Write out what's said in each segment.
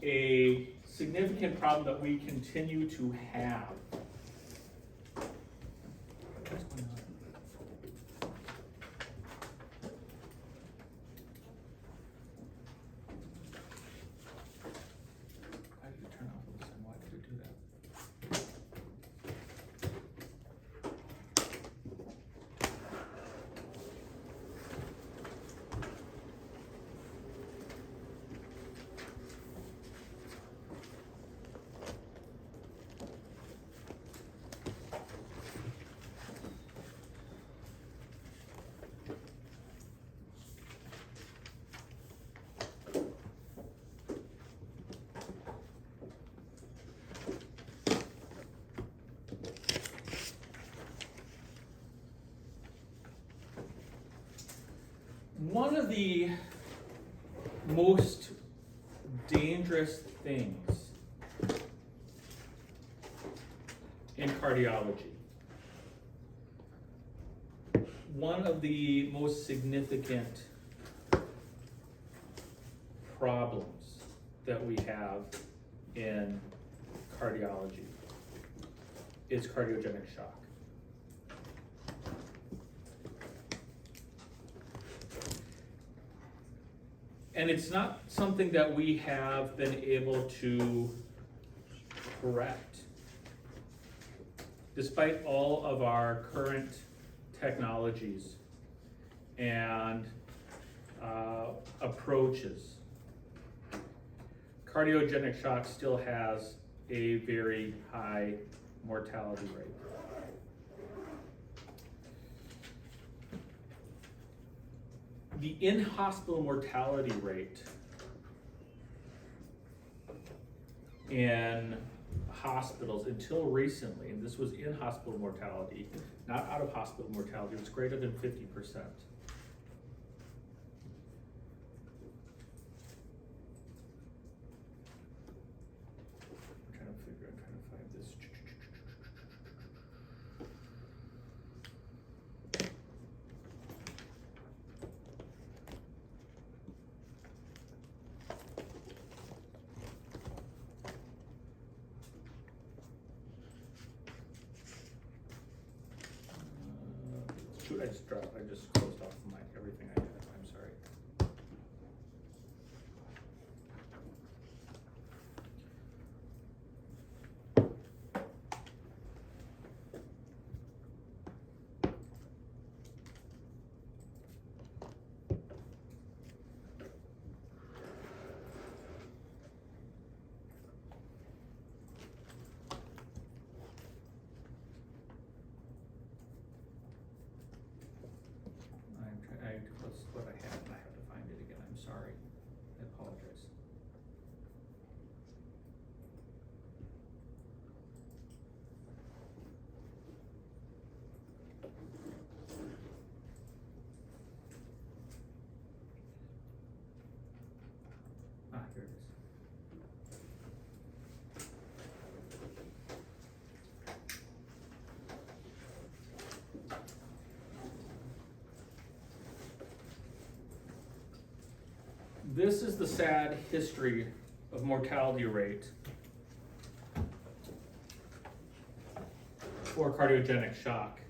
a significant problem that we continue to have. What's going on? Why did it turn off all of a sudden? Why did it do that? One of the most dangerous things in cardiology, one of the most significant problems that we have in cardiology is cardiogenic shock. And it's not something that we have been able to correct. Despite all of our current technologies and approaches, cardiogenic shock still has a very high mortality rate. The in-hospital mortality rate in hospitals until recently, and this was in-hospital mortality, not out-of-hospital mortality, was greater than 50%. I'm trying to find this. I just closed off everything I had. I'm sorry. That's what I had, and I have to find it again. I'm sorry. I apologize. Here it is. This is the sad history of mortality rate for cardiogenic shock,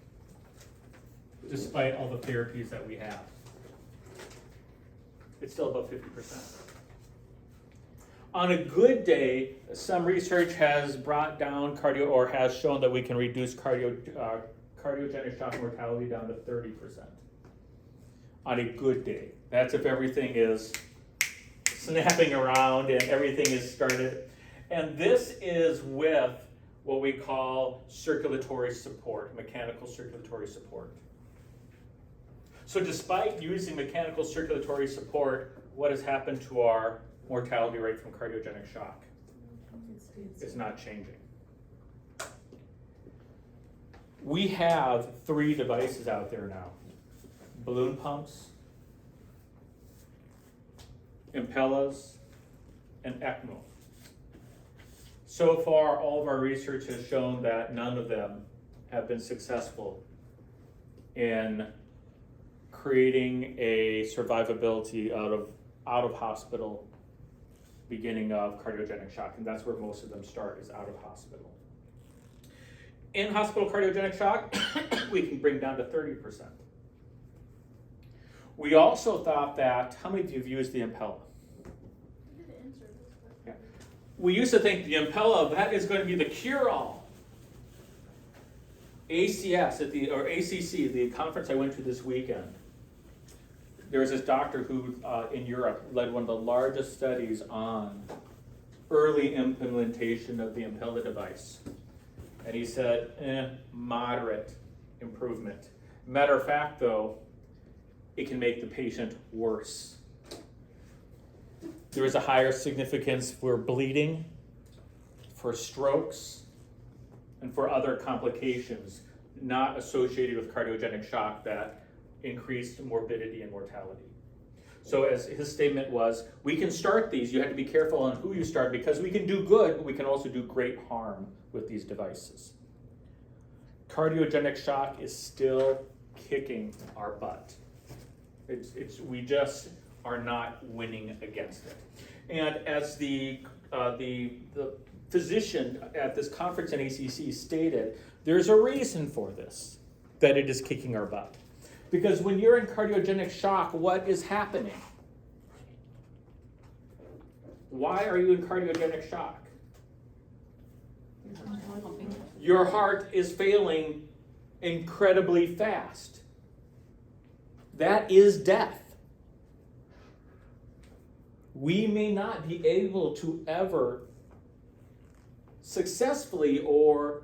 despite all the therapies that we have. It's still about 50%. On a good day, some research has brought down has shown that we can reduce cardiogenic shock mortality down to 30%. On a good day. That's if everything is snapping around and everything is started. And this is with what we call circulatory support, mechanical circulatory support. So despite using mechanical circulatory support, what has happened to our mortality rate from cardiogenic shock? It's not changing. We have 3 devices out there now. Balloon pumps, Impellas, and ECMO. So far, all of our research has shown that none of them have been successful in creating a survivability out of hospital beginning of cardiogenic shock, and that's where most of them start, is out of hospital. In hospital cardiogenic shock, we can bring down to 30%. We also thought that, how many of you have used the Impella? Yeah. We used to think the Impella, that is going to be the cure-all. ACS, or ACC, the conference I went to this weekend, there was this doctor who, in Europe, led one of the largest studies on early implementation of the Impella device. And he said, moderate improvement. Matter of fact, though, it can make the patient worse. There is a higher significance for bleeding, for strokes, and for other complications not associated with cardiogenic shock that increased morbidity and mortality. So as his statement was, we can start these, you have to be careful on who you start, because we can do good, but we can also do great harm with these devices. Cardiogenic shock is still kicking our butt. We just are not winning against it. And as the physician at this conference in ACC stated, there's a reason for this, that it is kicking our butt. Because when you're in cardiogenic shock, what is happening? Why are you in cardiogenic shock? Your heart is failing incredibly fast. That is death. We may not be able to ever successfully or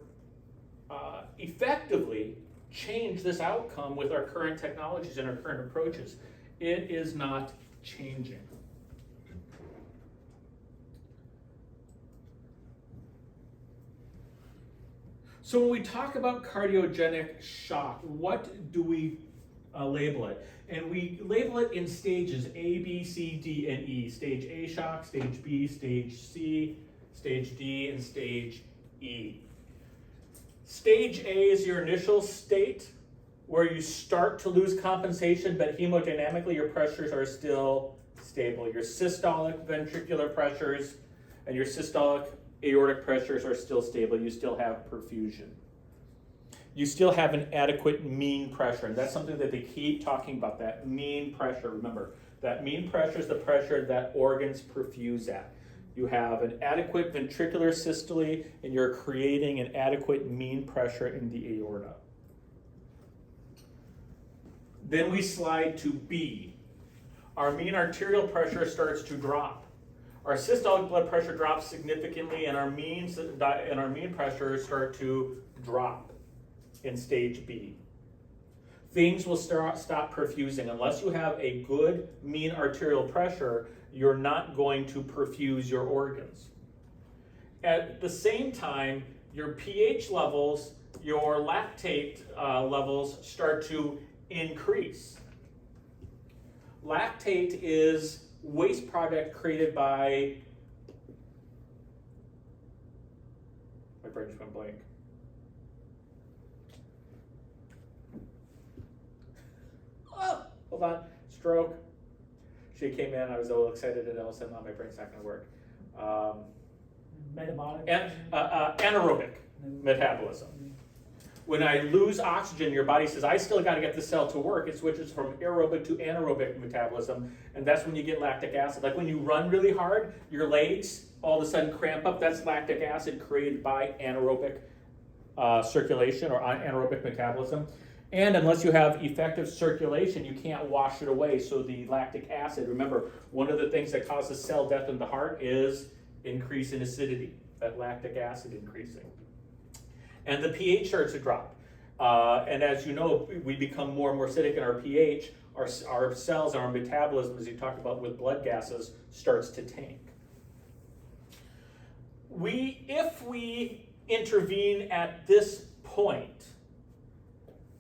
effectively change this outcome with our current technologies and our current approaches. It is not changing. So when we talk about cardiogenic shock, what do we label it? And we label it in stages A, B, C, D, and E. Stage A shock, stage B, stage C, stage D, and stage E. Stage A is your initial state where you start to lose compensation, but hemodynamically your pressures are still stable. Your systolic ventricular pressures and your systolic aortic pressures are still stable. You still have perfusion. You still have an adequate mean pressure, and that's something that they keep talking about, that mean pressure. Remember, that mean pressure is the pressure that organs perfuse at. You have an adequate ventricular systole, and you're creating an adequate mean pressure in the aorta. Then we slide to B. Our mean arterial pressure starts to drop. Our systolic blood pressure drops significantly, and our mean pressure start to drop in stage B. Things will stop perfusing. Unless you have a good mean arterial pressure, you're not going to perfuse your organs. At the same time, your pH levels, your lactate levels start to increase. Lactate is waste product created by, my brain just went blank. Oh, hold on, stroke. She came in, I was a little excited, and all of a sudden, my brain's not going to work. Metabolic? Anaerobic metabolism. When I lose oxygen, your body says, I still got to get the cell to work. It switches from aerobic to anaerobic metabolism, and that's when you get lactic acid. Like when you run really hard, your legs all of a sudden cramp up. That's lactic acid created by anaerobic circulation or anaerobic metabolism. And unless you have effective circulation, you can't wash it away. So the lactic acid, remember, one of the things that causes cell death in the heart is increase in acidity, that lactic acid increasing. And the pH starts to drop. And as you know, we become more and more acidic in our pH. Our cells, our metabolism, as you talked about with blood gases, starts to tank. If we intervene at this point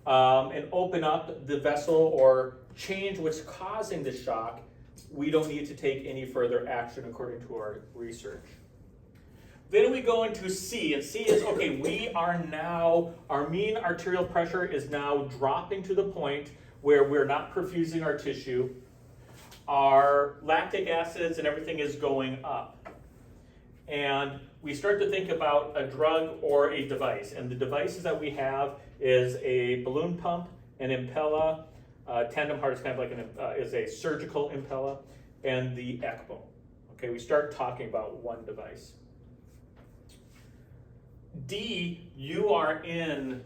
and open up the vessel or change what's causing the shock, we don't need to take any further action according to our research. Then we go into C, and C is, okay, our mean arterial pressure is now dropping to the point where we're not perfusing our tissue. Our lactic acids and everything is going up. and we start to think about a drug or a device. And the devices that we have is a balloon pump, an Impella, tandem heart is kind of like is a surgical Impella, and the ECMO. Okay, we start talking about one device. D, you are in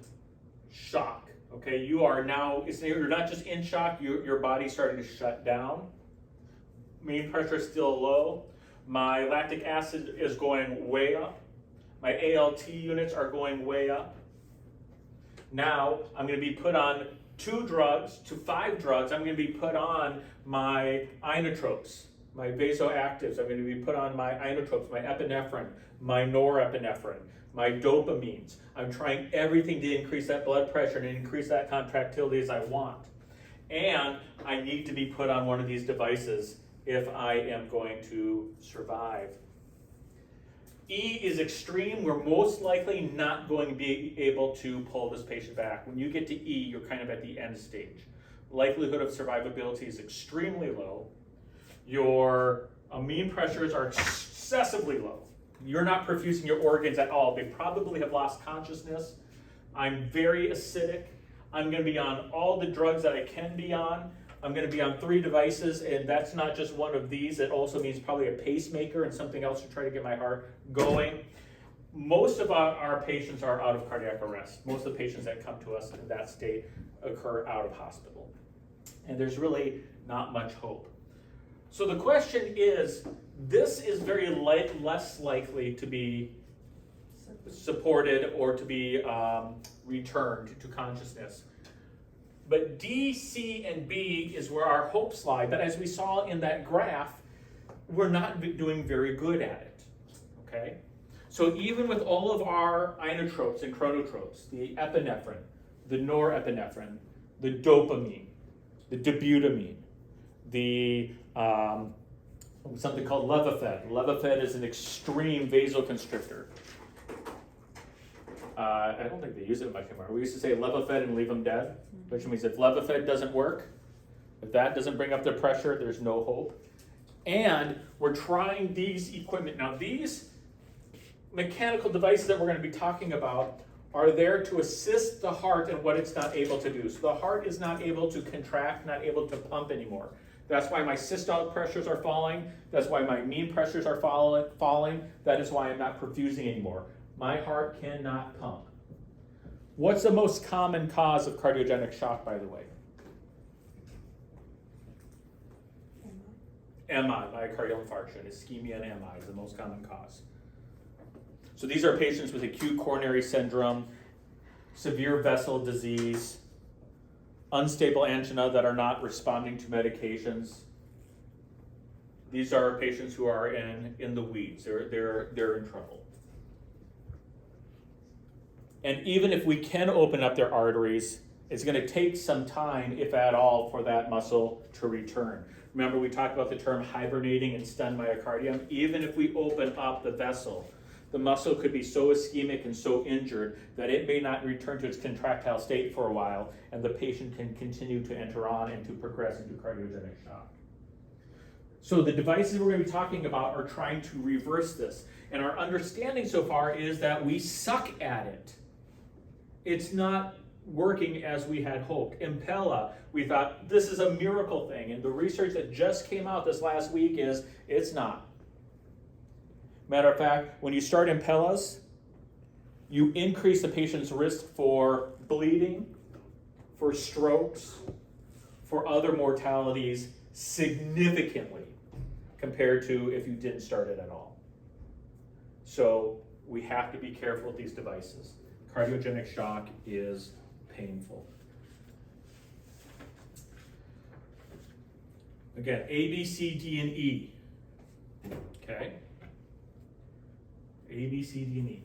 shock. Okay, you are now, you're not just in shock, your body's starting to shut down. Mean pressure is still low. My lactic acid is going way up. My ALT units are going way up. Now, I'm going to be put on 2 drugs to 5 drugs. I'm going to be put on my inotropes, my vasoactives. I'm going to be put on my inotropes, my epinephrine, my norepinephrine, my dopamines. I'm trying everything to increase that blood pressure and increase that contractility as I want. And I need to be put on one of these devices if I am going to survive. E is extreme. We're most likely not going to be able to pull this patient back. When you get to E, you're kind of at the end stage. Likelihood of survivability is extremely low. Your mean pressures are excessively low. You're not perfusing your organs at all. They probably have lost consciousness. I'm very acidic. I'm going to be on all the drugs that I can be on. I'm going to be on 3 devices, and that's not just one of these. It also means probably a pacemaker and something else to try to get my heart going. Most of our patients are out of cardiac arrest. Most of the patients that come to us in that state occur out of hospital. And there's really not much hope. So the question is, this is very less likely to be supported or to be returned to consciousness. But D, C, and B is where our hopes lie. But as we saw in that graph, we're not doing very good at it, okay? So even with all of our inotropes and chronotropes, the epinephrine, the norepinephrine, the dopamine, the dobutamine, the something called Levophed. Levophed is an extreme vasoconstrictor. I don't think they use it much anymore. We used to say Levophed and leave them dead, which means if Levophed doesn't work, if that doesn't bring up the pressure, there's no hope. And we're trying these equipment. Now, these mechanical devices that we're going to be talking about are there to assist the heart in what it's not able to do. So the heart is not able to contract, not able to pump anymore. That's why my systolic pressures are falling. That's why my mean pressures are falling. That is why I'm not perfusing anymore. My heart cannot pump. What's the most common cause of cardiogenic shock, by the way? MI, myocardial infarction. Ischemia and MI is the most common cause. So these are patients with acute coronary syndrome, severe vessel disease, unstable angina that are not responding to medications. These are patients who are in the weeds. They're in trouble. And even if we can open up their arteries, it's going to take some time, if at all, for that muscle to return. Remember, we talked about the term hibernating and stunned myocardium. Even if we open up the vessel, the muscle could be so ischemic and so injured that it may not return to its contractile state for a while, and the patient can continue to enter on and to progress into cardiogenic shock. So the devices we're going to be talking about are trying to reverse this. And our understanding so far is that we suck at it. It's not working as we had hoped. Impella, we thought this is a miracle thing, and the research that just came out this last week is it's not. Matter of fact, when you start Impellas, you increase the patient's risk for bleeding, for strokes, for other mortalities significantly compared to if you didn't start it at all. So we have to be careful with these devices. Cardiogenic shock is painful. Again, A, B, C, D, and E. Okay? A, B, C, D, and E.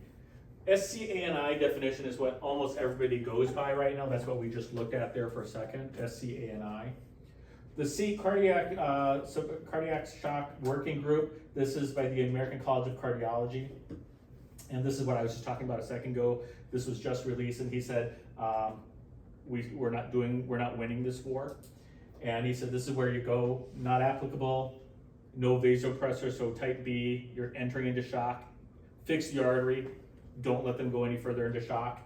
SCANI definition is what almost everybody goes by right now. That's what we just looked at there for a second, SCANI. The C, cardiac shock working group. This is by the American College of Cardiology. And this is what I was just talking about a second ago. This was just released, and he said, we're not winning this war. And he said, this is where you go, not applicable. no vasopressor, so type B, you're entering into shock. Fix the artery, don't let them go any further into shock.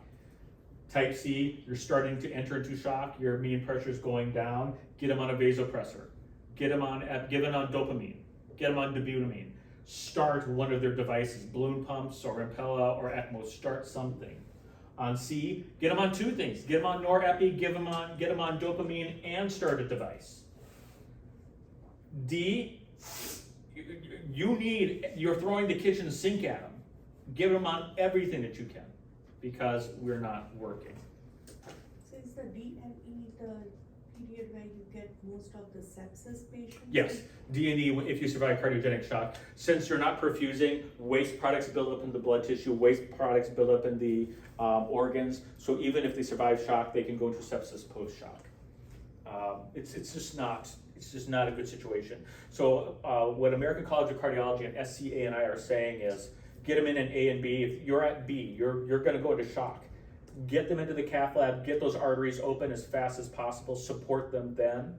Type C, you're starting to enter into shock, your mean pressure is going down, get them on a vasopressor, give them on dopamine, get them on dobutamine. Start one of their devices, balloon pumps or Impella or ECMO, start something. On C, get them on two things, get them on norepi, get them on dopamine and start a device. D, you're throwing the kitchen sink at them. Give them on everything that you can, because we're not working. So is the D&E the period where you get most of the sepsis patients? Yes, D&E, if you survive cardiogenic shock. Since you're not perfusing, waste products build up in the blood tissue, waste products build up in the organs, so even if they survive shock, they can go into sepsis post-shock. It's just not a good situation. So what American College of Cardiology and SCA and I are saying is, get them in A and B. If you're at B, you're going to go into shock. Get them into the cath lab, get those arteries open as fast as possible, support them then,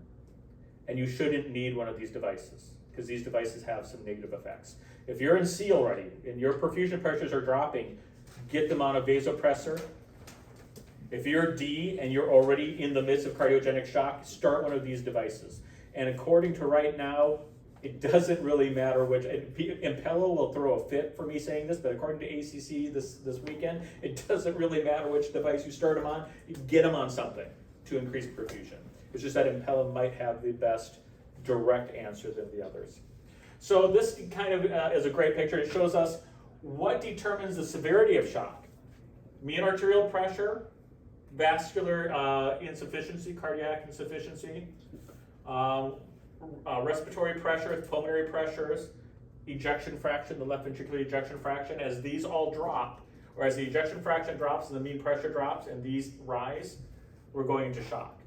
and you shouldn't need one of these devices, because these devices have some negative effects. If you're in C already, and your perfusion pressures are dropping, get them on a vasopressor. If you're D, and you're already in the midst of cardiogenic shock, start one of these devices. And according to right now, it doesn't really matter which. Impella will throw a fit for me saying this, but according to ACC this weekend, it doesn't really matter which device you start them on. Get them on something to increase perfusion. It's just that Impella might have the best direct answer than the others. So this kind of is a great picture. It shows us what determines the severity of shock. Mean arterial pressure, vascular insufficiency, cardiac insufficiency, respiratory pressure, pulmonary pressures, ejection fraction, the left ventricular ejection fraction. As these all drop, or as the ejection fraction drops and the mean pressure drops and these rise, we're going into shock.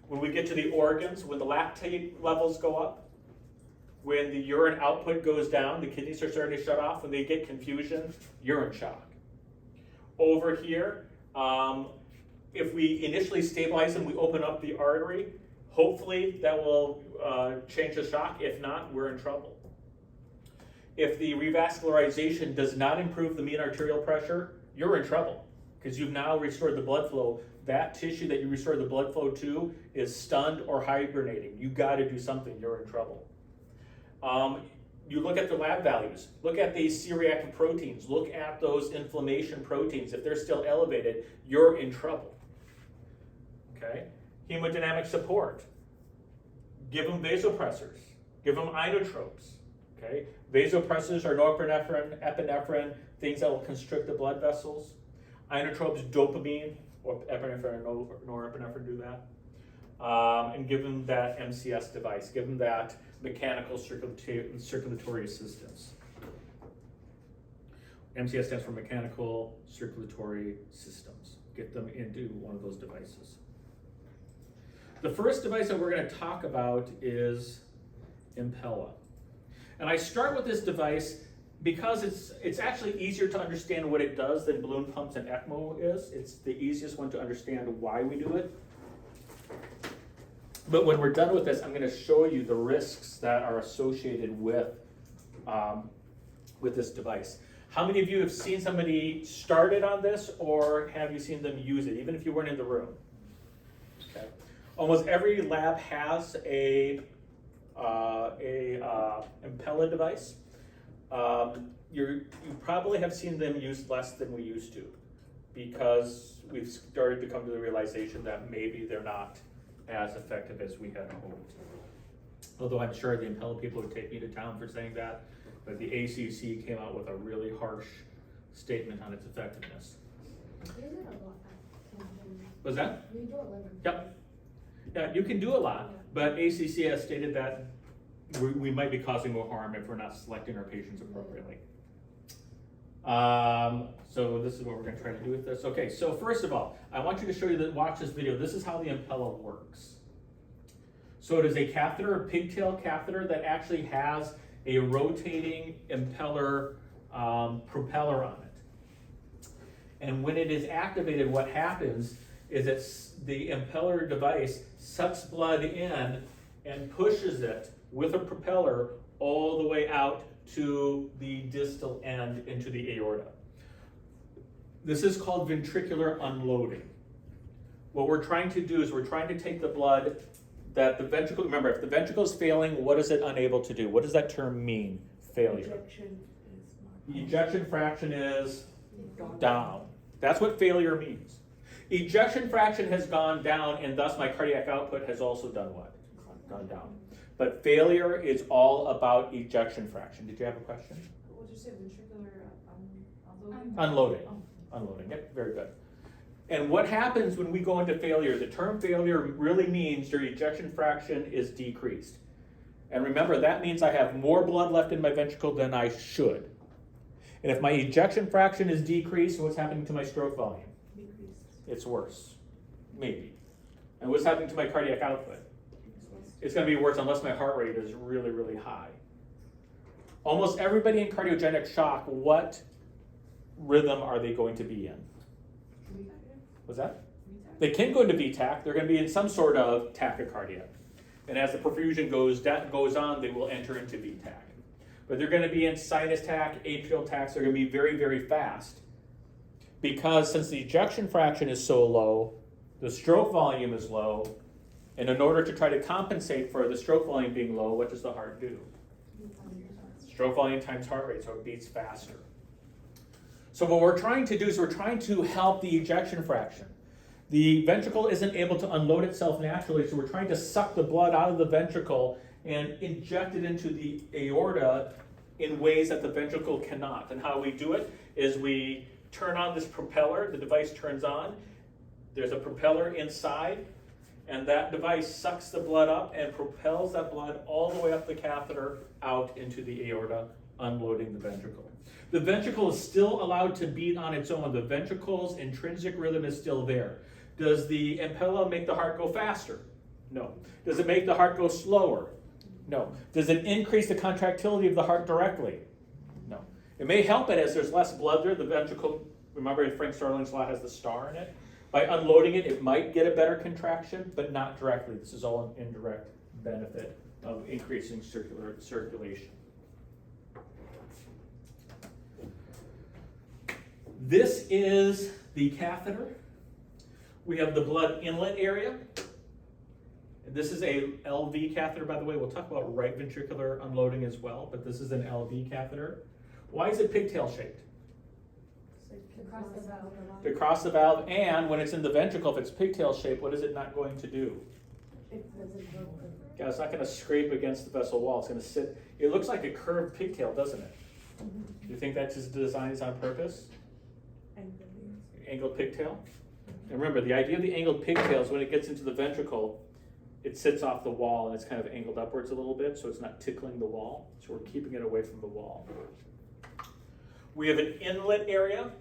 When we get to the organs, when the lactate levels go up, when the urine output goes down, the kidneys are starting to shut off, when they get confusion, you're in shock. Over here, if we initially stabilize them, we open up the artery, hopefully that will change the shock. If not, we're in trouble. If the revascularization does not improve the mean arterial pressure, you're in trouble, because you've now restored the blood flow. That tissue that you restored the blood flow to is stunned or hibernating. You got to do something, you're in trouble. You look at the lab values, look at the C-reactive proteins, look at those inflammation proteins. If they're still elevated, you're in trouble. Okay? Hemodynamic support. Give them vasopressors. Give them inotropes. Okay? Vasopressors are norepinephrine, epinephrine, things that will constrict the blood vessels. Inotropes, dopamine, or epinephrine or norepinephrine do that. And give them that MCS device. Give them that mechanical circulatory assistance. MCS stands for mechanical circulatory systems. Get them into one of those devices. The first device that we're going to talk about is Impella. And I start with this device because it's actually easier to understand what it does than balloon pumps and ECMO is. It's the easiest one to understand why we do it. But when we're done with this, I'm going to show you the risks that are associated with this device. How many of you have seen somebody started on this, or have you seen them use it, even if you weren't in the room? Okay. Almost every lab has a Impella device. You probably have seen them used less than we used to, because we've started to come to the realization that maybe they're not as effective as we had hoped. Although I'm sure the Impella people would take me to town for saying that, but the ACC came out with a really harsh statement on its effectiveness. Was that? Yep. Yeah, you can do a lot, but ACC has stated that we might be causing more harm if we're not selecting our patients appropriately. So this is what we're going to try to do with this. Okay, so first of all, I want you to show you that, watch this video. This is how the Impella works. So it is a catheter, a pigtail catheter that actually has a rotating impeller propeller on it. And when it is activated, what happens is the impeller device sucks blood in and pushes it with a propeller all the way out to the distal end into the aorta. This is called ventricular unloading. What we're trying to do is we're trying to take the blood that the ventricle, remember, if the ventricle is failing, what is it unable to do? What does that term mean, failure? Ejection is not. Ejection fraction is down. That's what failure means. Ejection fraction has gone down, and thus my cardiac output has also done what? Gone down. But failure is all about ejection fraction. Did you have a question? What did you say, ventricular unloading? Unloading. Unloading, yep, very good. And what happens when we go into failure? The term failure really means your ejection fraction is decreased. And remember, that means I have more blood left in my ventricle than I should. And if my ejection fraction is decreased, what's happening to my stroke volume? Decreased. It's worse, maybe. And what's happening to my cardiac output? It's going to be worse unless my heart rate is really, really high. Almost everybody in cardiogenic shock, what rhythm are they going to be in? What's that? They can go into VTAC. They're going to be in some sort of tachycardia. And as the perfusion goes on, they will enter into VTAC. But they're going to be in sinus tach, atrial tach. They're going to be very, very fast. Because since the ejection fraction is so low, the stroke volume is low. And in order to try to compensate for the stroke volume being low, what does the heart do? Stroke volume times heart rate, so it beats faster. So what we're trying to do is we're trying to help the ejection fraction. The ventricle isn't able to unload itself naturally, so we're trying to suck the blood out of the ventricle and inject it into the aorta in ways that the ventricle cannot. And how we do it is we turn on this propeller, the device turns on, there's a propeller inside, and that device sucks the blood up and propels that blood all the way up the catheter out into the aorta, unloading the ventricle. The ventricle is still allowed to beat on its own. The ventricle's intrinsic rhythm is still there. Does the Impella make the heart go faster? No. Does it make the heart go slower? No. Does it increase the contractility of the heart directly? No. It may help it as there's less blood there. The ventricle, remember Frank Starling's law has the star in it. By unloading it, it might get a better contraction, but not directly. This is all an indirect benefit of increasing circulation. This is the catheter. We have the blood inlet area. This is a LV catheter, by the way. We'll talk about right ventricular unloading as well, but this is an LV catheter. Why is it pigtail shaped? To cross the valve. To cross the valve, and when it's in the ventricle, if it's pigtail shaped, what is it not going to do? It doesn't work. Yeah, it's not going to scrape against the vessel wall. It's going to sit. It looks like a curved pigtail, doesn't it? Do you think that's just designed on purpose? Angled pigtail? And remember, the idea of the angled pigtail is when it gets into the ventricle, it sits off the wall and it's kind of angled upwards a little bit, so it's not tickling the wall. So we're keeping it away from the wall. We have an inlet area.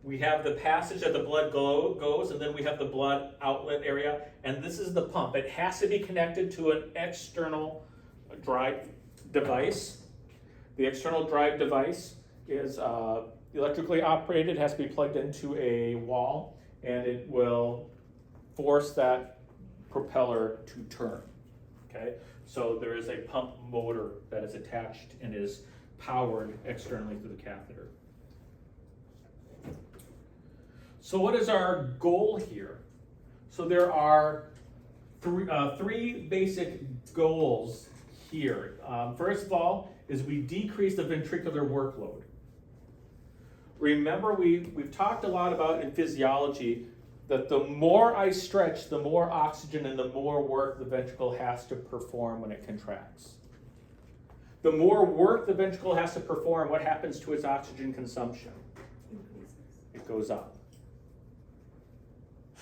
We have the passage that the blood goes, and then we have the blood outlet area. And this is the pump. It has to be connected to an external drive device. The external drive device is electrically operated, has to be plugged into a wall, and it will force that propeller to turn. Okay, so there is a pump motor that is attached and is powered externally through the catheter. So what is our goal here? So there are three basic goals here. First of all is we decrease the ventricular workload. Remember, we've talked a lot about in physiology that the more I stretch, the more oxygen and the more work the ventricle has to perform when it contracts. The more work the ventricle has to perform, what happens to its oxygen consumption? It goes up.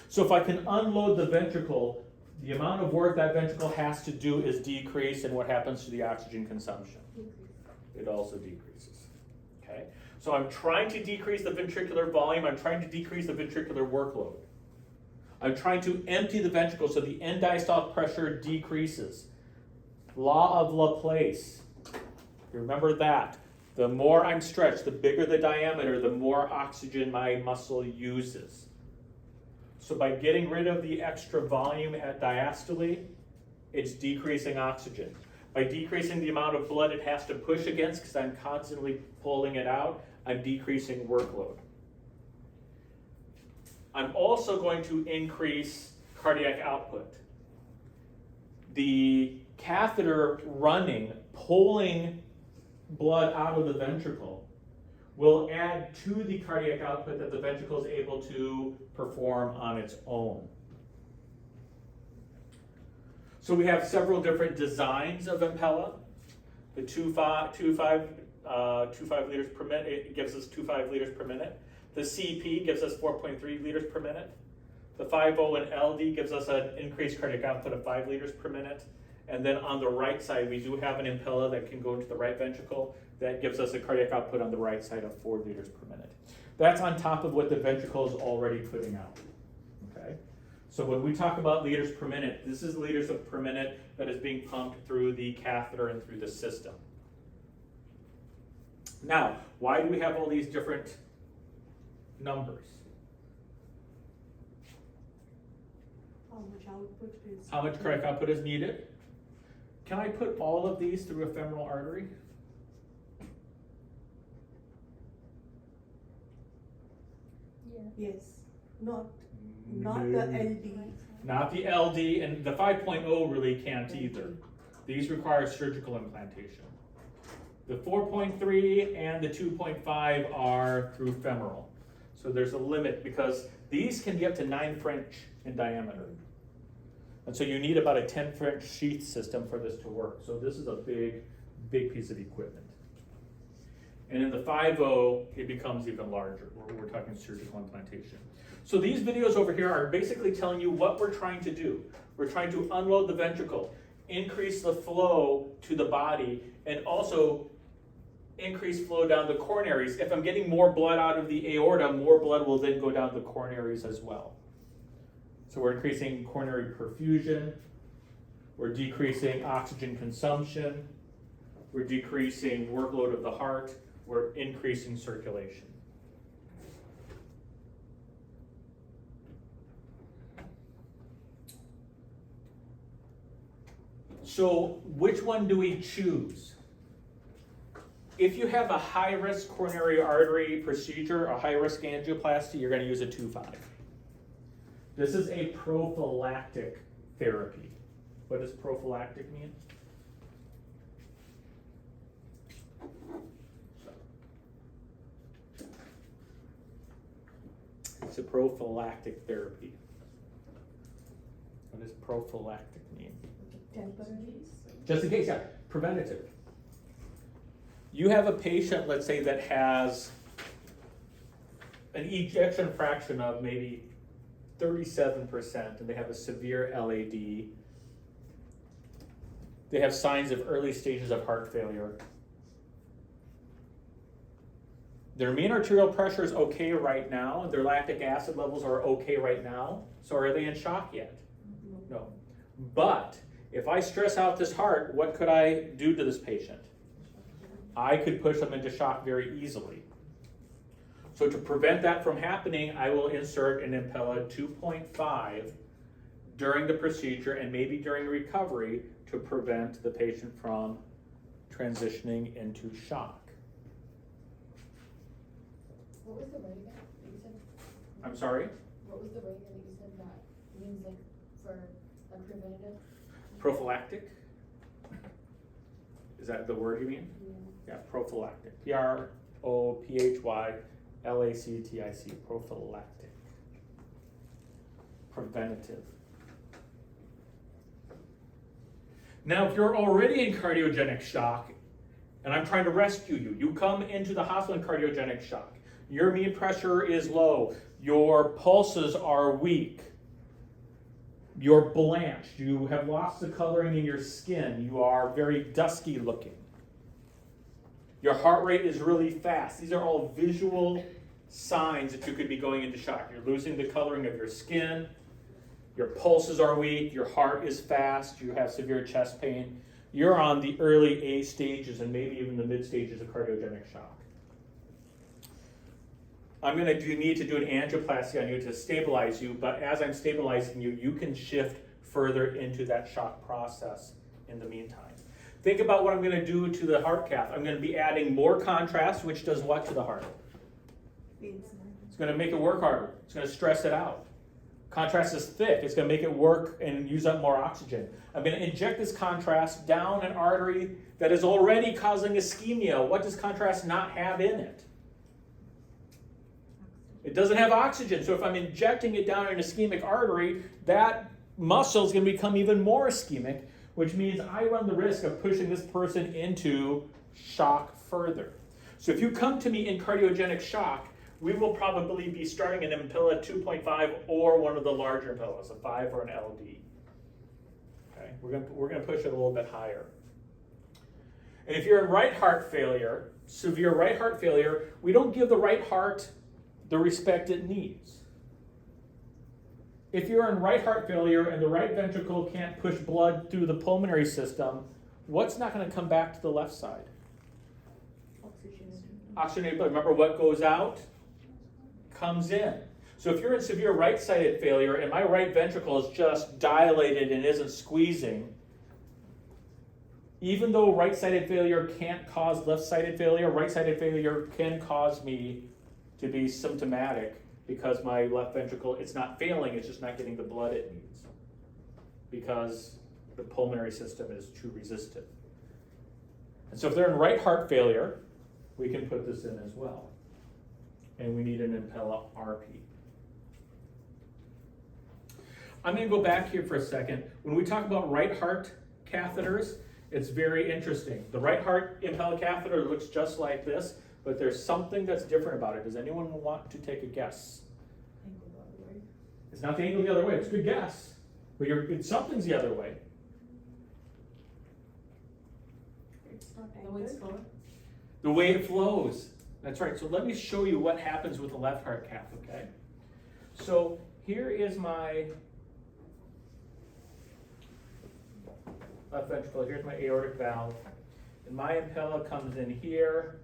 So if I can unload the ventricle, the amount of work that ventricle has to do is decreased, and what happens to the oxygen consumption? It also decreases. Okay? So I'm trying to decrease the ventricular volume, I'm trying to decrease the ventricular workload. I'm trying to empty the ventricle so the end diastolic pressure decreases. Law of Laplace. Remember that. The more I'm stretched, the bigger the diameter, the more oxygen my muscle uses. So by getting rid of the extra volume at diastole, it's decreasing oxygen. By By decreasing the amount of blood it has to push against, because I'm constantly pulling it out, I'm decreasing workload. I'm also going to increase cardiac output. The catheter running, pulling blood out of the ventricle, will add to the cardiac output that the ventricle is able to perform on its own. So we have several different designs of Impella. The 2.5 liters per minute, it gives us 2.5 liters per minute. The CP gives us 4.3 liters per minute. The 5.0 and LD gives us an increased cardiac output of 5 liters per minute. And then on the right side, we do have an Impella that can go into the right ventricle that gives us a cardiac output on the right side of 4 liters per minute. That's on top of what the ventricle is already putting out. Okay? So when we talk about liters per minute, this is liters per minute that is being pumped through the catheter and through the system. Now, why do we have all these different numbers? How much output is? How much cardiac output is needed? Can I put all of these through a femoral artery? Yes, not the LD. Not the LD, and the 5.0 really can't either. These require surgical implantation. The 4.3 and the 2.5 are through femoral. So there's a limit because these can be up to 9 French in diameter. And so you need about a 10 French sheath system for this to work. So this is a big, big piece of equipment. And in the 5.0, it becomes even larger. We're talking surgical implantation. So these videos over here are basically telling you what we're trying to do. We're trying to unload the ventricle, increase the flow to the body, and also increase flow down the coronaries. If I'm getting more blood out of the aorta, more blood will then go down the coronaries as well. So we're increasing coronary perfusion, we're decreasing oxygen consumption, we're decreasing workload of the heart, we're increasing circulation. So which one do we choose? If you have a high-risk coronary artery procedure, a high-risk angioplasty, you're going to use a 2.5. This is a prophylactic therapy. What does prophylactic mean? It's a prophylactic therapy. What does prophylactic mean? Temporary. Just in case, yeah, preventative. You have a patient, let's say, that has an ejection fraction of maybe 37%, and they have a severe LAD. They have signs of early stages of heart failure. Their mean arterial pressure is okay right now, and their lactic acid levels are okay right now. So are they in shock yet? No. But if I stress out this heart, what could I do to this patient? I could push them into shock very easily. So to prevent that from happening, I will insert an Impella 2.5 during the procedure and maybe during recovery to prevent the patient from transitioning into shock. What was the rate that you said? I'm sorry? What was the rate that you said that means like for like preventative? Prophylactic? Is that the word you mean? Yeah. Yeah, prophylactic. Prophylatic. Prophylactic. Preventative. Now, if you're already in cardiogenic shock, and I'm trying to rescue you, you come into the hospital in cardiogenic shock. Your mean pressure is low. Your pulses are weak. You're blanched. You have lost the coloring in your skin. You are very dusky looking. Your heart rate is really fast. These are all visual signs that you could be going into shock. You're losing the coloring of your skin. Your pulses are weak. Your heart is fast. You have severe chest pain. You're on the early A stages and maybe even the mid stages of cardiogenic shock. I'm going to need to do an angioplasty on you to stabilize you, but as I'm stabilizing you, you can shift further into that shock process in the meantime. Think about what I'm gonna do to the heart cath. I'm gonna be adding more contrast, which does what to the heart? It's gonna make it work harder. It's gonna stress it out. Contrast is thick. It's gonna make it work and use up more oxygen. I'm gonna inject this contrast down an artery that is already causing ischemia. What does contrast not have in it? It doesn't have oxygen. So if I'm injecting it down an ischemic artery, that muscle is gonna become even more ischemic, which means I run the risk of pushing this person into shock further. So if you come to me in cardiogenic shock, we will probably be starting an Impella 2.5 or one of the larger Impellas, a 5 or an LD. Okay, we're gonna push it a little bit higher. And if you're in right heart failure, severe right heart failure, we don't give the right heart the respect it needs. If you're in right heart failure and the right ventricle can't push blood through the pulmonary system, what's not going to come back to the left side? Oxygenated blood. Remember, what goes out comes in. So if you're in severe right-sided failure and my right ventricle is just dilated and isn't squeezing, even though right-sided failure can't cause left-sided failure, right-sided failure can cause me to be symptomatic because my left ventricle, it's not failing, it's just not getting the blood it needs because the pulmonary system is too resistant. And so if they're in right heart failure, we can put this in as well. And we need an Impella RP. I'm going to go back here for a second. When we talk about right heart catheters, it's very interesting. The right heart Impella catheter looks just like this, but there's something that's different about it. Does anyone want to take a guess? Angle the other way. It's not the angle the other way. It's a good guess. But something's the other way. It's not The way it's angled. flowing. The way it flows. That's right. So let me show you what happens with the left heart cath, okay? So here is my left ventricle. Here's my aortic valve. And my Impella comes in here.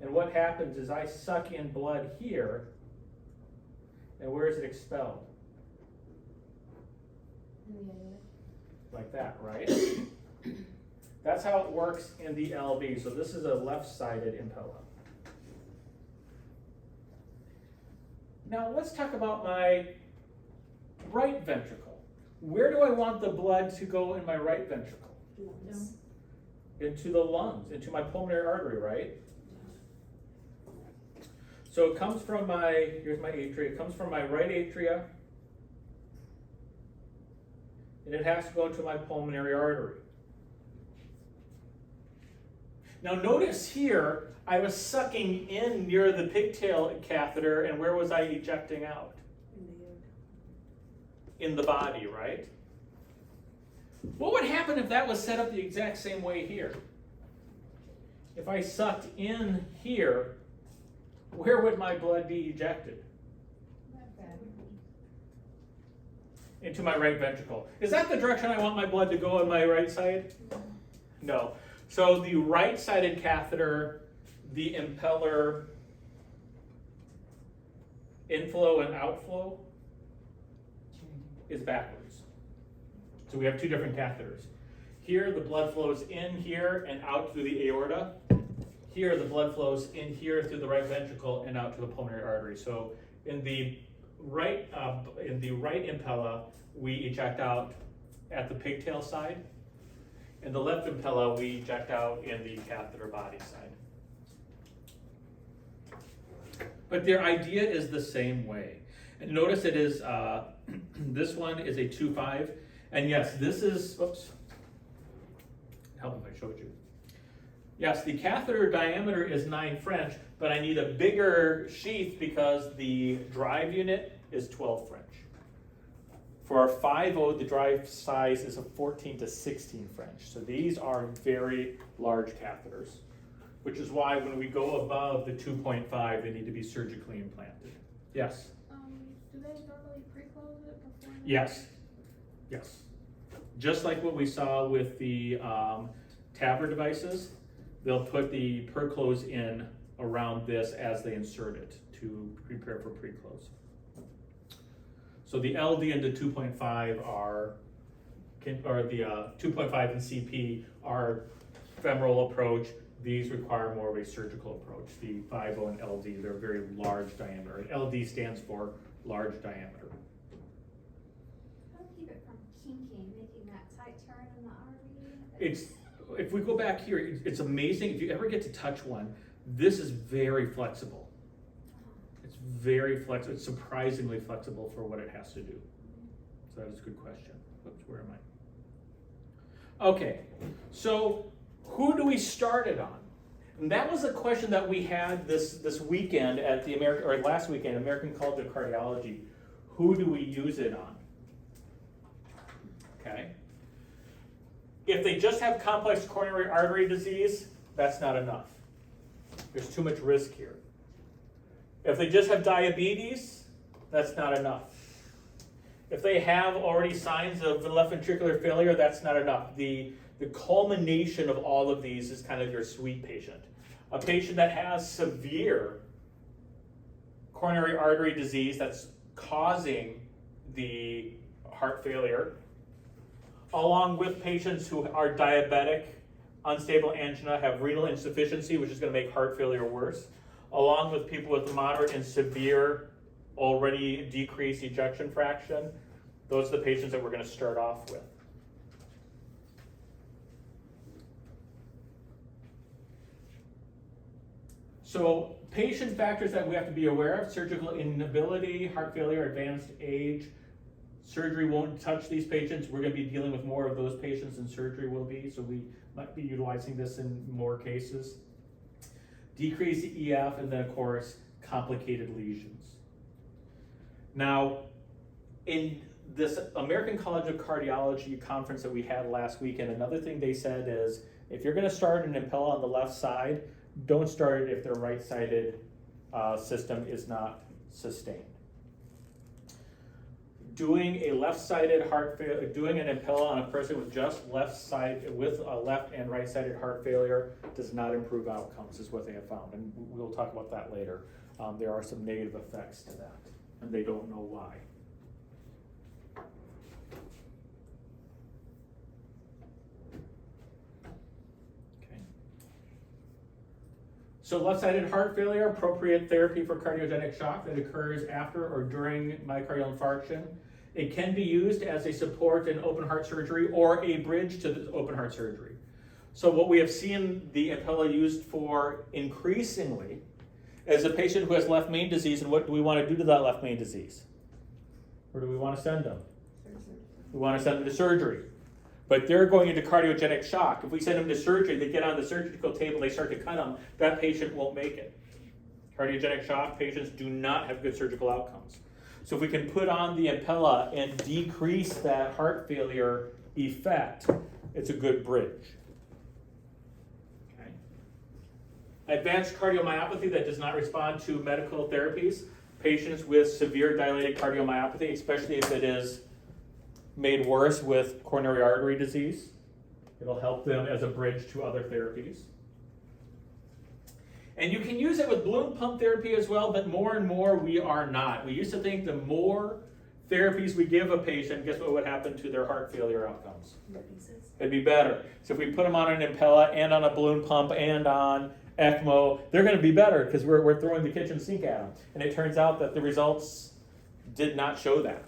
And what happens is I suck in blood here. And where is it expelled? In the aorta. Like that, right? That's how it works in the LV. So this is a left-sided Impella. Now let's talk about my right ventricle. Where do I want the blood to go in my right ventricle? Lungs. Into the lungs, into my pulmonary artery, right? So it comes from here's my atria, it comes from my right atria, and it has to go into my pulmonary artery. Now notice here, I was sucking in near the pigtail catheter, and where was I ejecting out? In the air. In the body, right? What would happen if that was set up the exact same way here? If I sucked in here, where would my blood be ejected? Into my right ventricle. Is that the direction I want my blood to go on my right side? No. So the right-sided catheter, the impeller inflow and outflow is backwards. So we have two different catheters. Here the blood flows in here and out through the aorta. Here the blood flows in here through the right ventricle and out to the pulmonary artery. So in the right impella, we eject out at the pigtail side. In the left impella, we eject out in the catheter body side. But their idea is the same way. And notice it is, this one is a 2.5. And yes, this is, oops, help if I showed you. Yes, the catheter diameter is 9 French, but I need a bigger sheath because the drive unit is 12 French. For our 5.0, the drive size is a 14 to 16 French. So these are very large catheters, which is why when we go above the 2.5, they need to be surgically implanted. Yes? Do they normally pre-close it before? Yes. Yes. Just like what we saw with the TAVR devices, they'll put the per-close in around this as they insert it to prepare for pre-close. So the LD and the 2.5 are or the 2.5 and CP are femoral approach. These require more of a surgical approach. The 5.0 and LD, they're very large diameter. LD stands for large diameter. How to keep it from kinking, making that tight turn in the RV? It's, if we go back here, it's amazing. If you ever get to touch one, this is very flexible. It's very flexible. It's surprisingly flexible for what it has to do. So that is a good question. Oops, where am I? Okay, so who do we start it on? And that was a question that we had this weekend at the last weekend, American College of Cardiology. Who do we use it on? Okay. If they just have complex coronary artery disease, that's not enough. There's too much risk here. If they just have diabetes, that's not enough. If they have already signs of left ventricular failure, that's not enough. The culmination of all of these is kind of your sweet patient. A patient that has severe coronary artery disease that's causing the heart failure, along with patients who are diabetic, unstable angina, have renal insufficiency, which is going to make heart failure worse, along with people with moderate and severe, already decreased ejection fraction. Those are the patients that we're going to start off with. So patient factors that we have to be aware of: surgical inability, heart failure, advanced age. Surgery won't touch these patients. We're going to be dealing with more of those patients than surgery will be, so we might be utilizing this in more cases. Decreased EF, and then of course, complicated lesions. Now, in this American College of Cardiology conference that we had last weekend, another thing they said is, if you're going to start an Impella on the left side, don't start it if their right-sided system is not sustained. Doing a left-sided heart failure, doing an Impella on a person with just left side, with a left and right-sided heart failure, does not improve outcomes, is what they have found, and we'll talk about that later. There are some negative effects to that, and they don't know why. Okay. So left-sided heart failure, appropriate therapy for cardiogenic shock that occurs after or during myocardial infarction. It can be used as a support in open heart surgery or a bridge to the open heart surgery. So what we have seen the Impella used for increasingly is a patient who has left main disease, and what do we want to do to that left main disease? Where do we want to send them? We want to send them to surgery. But they're going into cardiogenic shock. If we send them to surgery, they get on the surgical table, they start to cut them, that patient won't make it. Cardiogenic shock patients do not have good surgical outcomes. So if we can put on the Impella and decrease that heart failure effect, it's a good bridge. Okay. Advanced cardiomyopathy that does not respond to medical therapies. Patients with severe dilated cardiomyopathy, especially if it is made worse with coronary artery disease. It'll help them as a bridge to other therapies. And you can use it with balloon pump therapy as well, but more and more we are not. We used to think the more therapies we give a patient, guess what would happen to their heart failure outcomes? It'd be better. So if we put them on an Impella and on a balloon pump and on ECMO, they're going to be better because we're throwing the kitchen sink at them. And it turns out that the results did not show that.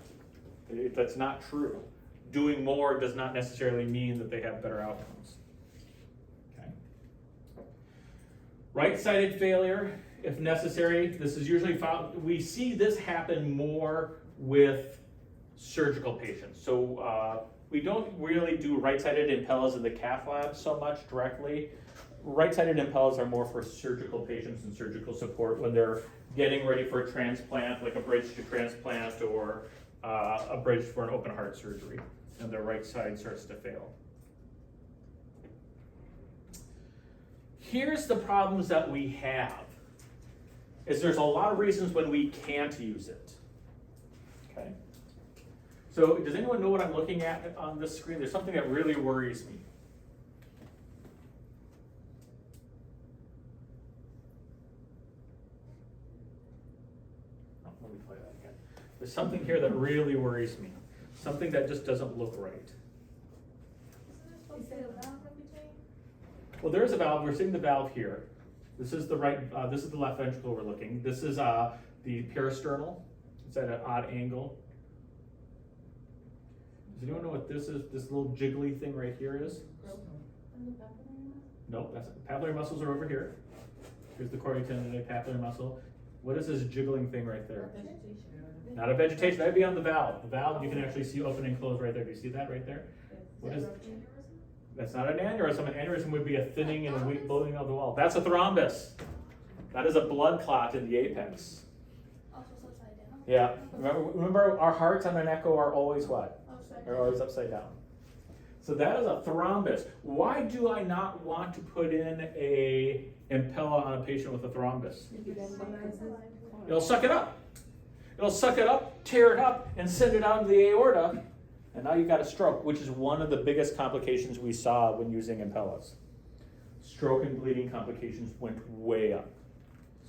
That's not true. Doing more does not necessarily mean that they have better outcomes. Okay. Right-sided failure, if necessary, this is usually found, we see this happen more with surgical patients. So we don't really do right-sided Impellas in the cath lab so much directly. Right-sided Impellas are more for surgical patients and surgical support when they're getting ready for a transplant, like a bridge to transplant or a bridge for an open heart surgery, and their right side starts to fail. Here's the problems that we have, is there's a lot of reasons when we can't use it. Okay. So does anyone know what I'm looking at on this screen? There's something that really worries me. Oh, let me play that again. There's something here that really worries me. Something that just doesn't look right. see a valve in between? Well, there is a valve. We're seeing the valve here. This is the right. This is the left ventricle we're looking. This is the parasternal. It's at an odd angle. Does anyone know what this is? This little jiggly thing right here is? Nope. That's papillary muscles are over here. Here's the choriotendidae papillary muscle. What is this jiggling thing right there? Not a vegetation. That'd be on the valve. The valve you can actually see open and close right there. Do you see that right there? What is? That's not an aneurysm. An aneurysm would be a thinning and a weak bloating of the wall. That's a thrombus. That is a blood clot in the apex. Also it's upside down? Yeah. Remember our hearts on an echo are always what? Upside Are always upside down. So that is a thrombus. Why do I not want to put in a Impella on a patient with a thrombus? It'll suck it up. It'll suck it up, tear it up, and send it out into the aorta. And now you've got a stroke, which is one of the biggest complications we saw when using Impellas. Stroke and bleeding complications went way up.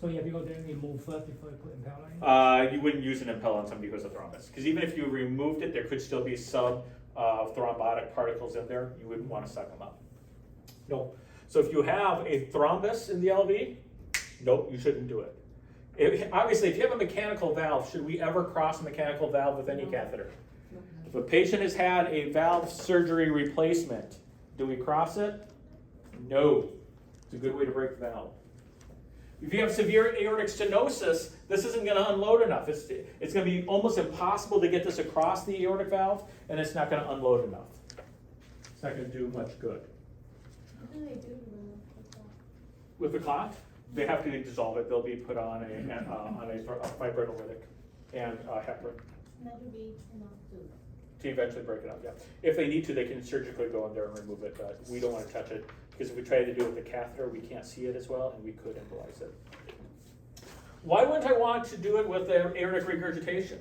So you have to go there and remove first before you put Impella in? You wouldn't use an Impella on somebody who has a thrombus. Because even if you removed it, there could still be some thrombotic particles in there. You wouldn't want to suck them up. No. So if you have a thrombus in the LV, nope, you shouldn't do it. Obviously, if you have a mechanical valve, should we ever cross a mechanical valve with any catheter? If a patient has had a valve surgery replacement, do we cross it? No. It's a good way to break the valve. If you have severe aortic stenosis, this isn't going to unload enough. It's going to be almost impossible to get this across the aortic valve, and it's not going to unload enough. It's not going to do much good. What do they do to them? With the clot, they have to dissolve it. They'll be put on a fibrinolytic and heparin And that would be enough to eventually break it up. Yeah. If they need to, they can surgically go in there and remove it, but we don't want to touch it because if we try to do it with the catheter, we can't see it as well, and we could embolize it. Why wouldn't I want to do it with the aortic regurgitation?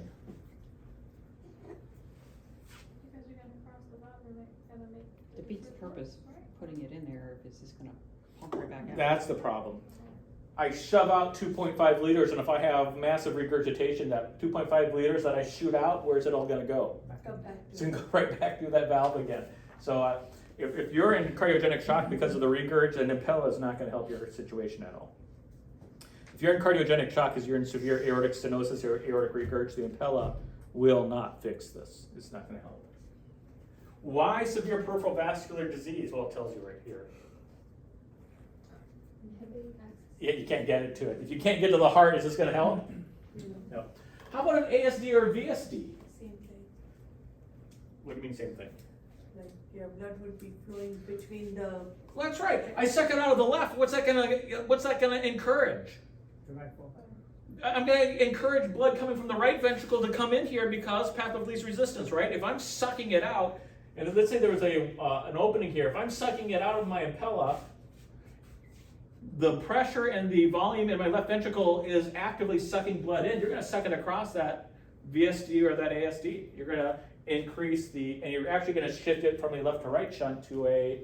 Because you're gonna cross the valve and make. Defeats the purpose, putting it in there if it's just gonna pump right back out. That's the problem. I shove out 2.5 liters, and if I have massive regurgitation, that 2.5 liters that I shoot out, where's it all going to go? Come back It's to. going to go right back through that valve again. So if you're in cardiogenic shock because of the regurg, an Impella is not going to help your situation at all. If you're in cardiogenic shock because you're in severe aortic stenosis or aortic regurg, the Impella will not fix this. It's not going to help. Why severe peripheral vascular disease? Well, it tells you right here. Yeah, you can't get it to it. If you can't get to the heart, is this going to help? No. How about an ASD or a VSD? Same thing, What do you mean same thing? like your blood would be flowing between the, Well, that's right. I suck it out of the left. What's that gonna encourage? The right foot. I'm gonna encourage blood coming from the right ventricle to come in here because path of least resistance, right? If I'm sucking it out, and let's say there was an opening here. If I'm sucking it out of my Impella, the pressure and the volume in my left ventricle is actively sucking blood in. You're going to suck it across that VSD or that ASD. You're going to increase and you're actually going to shift it from a left to right shunt to a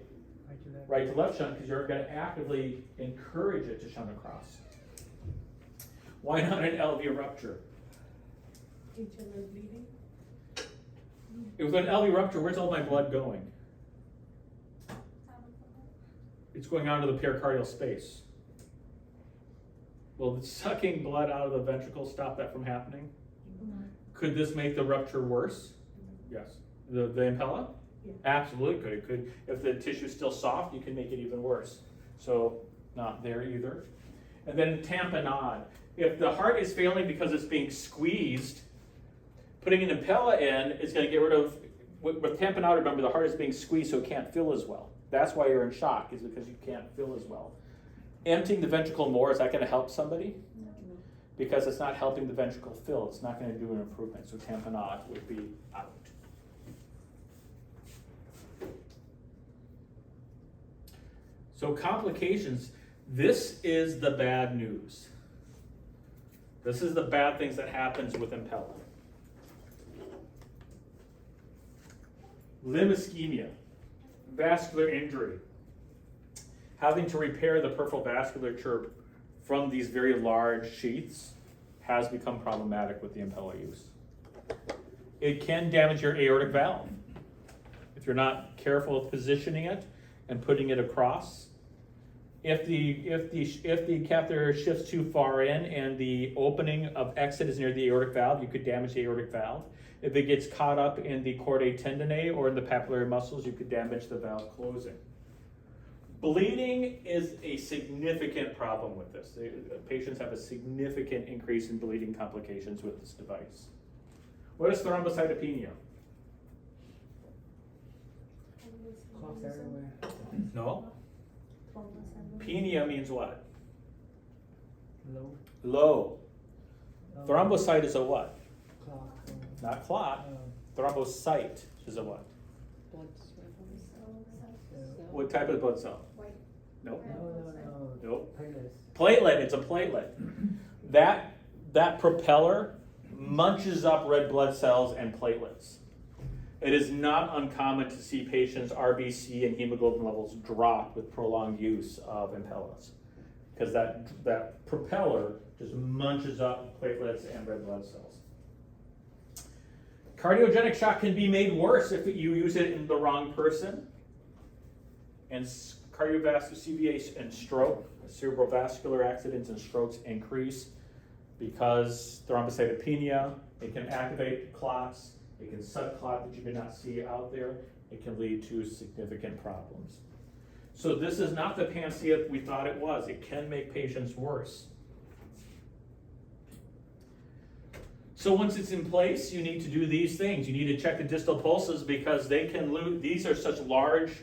right to left shunt because you're going to actively encourage it to shunt across. Why not an LV rupture? internal bleeding. With an LV rupture, where's all my blood going? It's going out into the pericardial space. Will sucking blood out of the ventricle stop that from happening? Could this make the rupture worse? Yes. The Impella? Yeah. Absolutely could. It could. If the tissue's still soft, you can make it even worse. So not there either. And then tamponade. If the heart is failing because it's being squeezed, putting an Impella in is going to get rid of, with tamponade, remember the heart is being squeezed so it can't fill as well. That's why you're in shock, is because you can't fill as well. Emptying the ventricle more, is that going to help somebody? No. Because it's not helping the ventricle fill, it's not going to do an improvement, so tamponade would be out. So complications, this is the bad news. This is the bad things that happens with Impella. Limb ischemia, vascular injury, having to repair the peripheral vasculature from these very large sheaths has become problematic with the Impella use. It can damage your aortic valve. If you're not careful with positioning it, and putting it across. If the catheter shifts too far in and the opening of exit is near the aortic valve, you could damage the aortic valve. If it gets caught up in the chordae tendineae or in the papillary muscles, you could damage the valve closing. Bleeding is a significant problem with this. Patients have a significant increase in bleeding complications with this device. What is thrombocytopenia? Clots everywhere. No. Thrombocytopenia. Penia means what? Low. Low. Thrombocyte is a what? Clot. Not clot. Thrombocyte is a what? Blood cell. What type of blood cell? White. Nope. No. Nope. Playlist. Platelet, it's a platelet. That propeller munches up red blood cells and platelets. It is not uncommon to see patients' RBC and hemoglobin levels drop with prolonged use of Impellas, because that propeller just munches up platelets and red blood cells. Cardiogenic shock can be made worse if you use it in the wrong person. And cardiovascular CVA and stroke, cerebrovascular accidents and strokes increase because thrombocytopenia. It can activate clots. It can subclot that you may not see out there. It can lead to significant problems. So this is not the panacea we thought it was. It can make patients worse. So once it's in place, you need to do these things. You need to check the distal pulses because they can lose. These are such large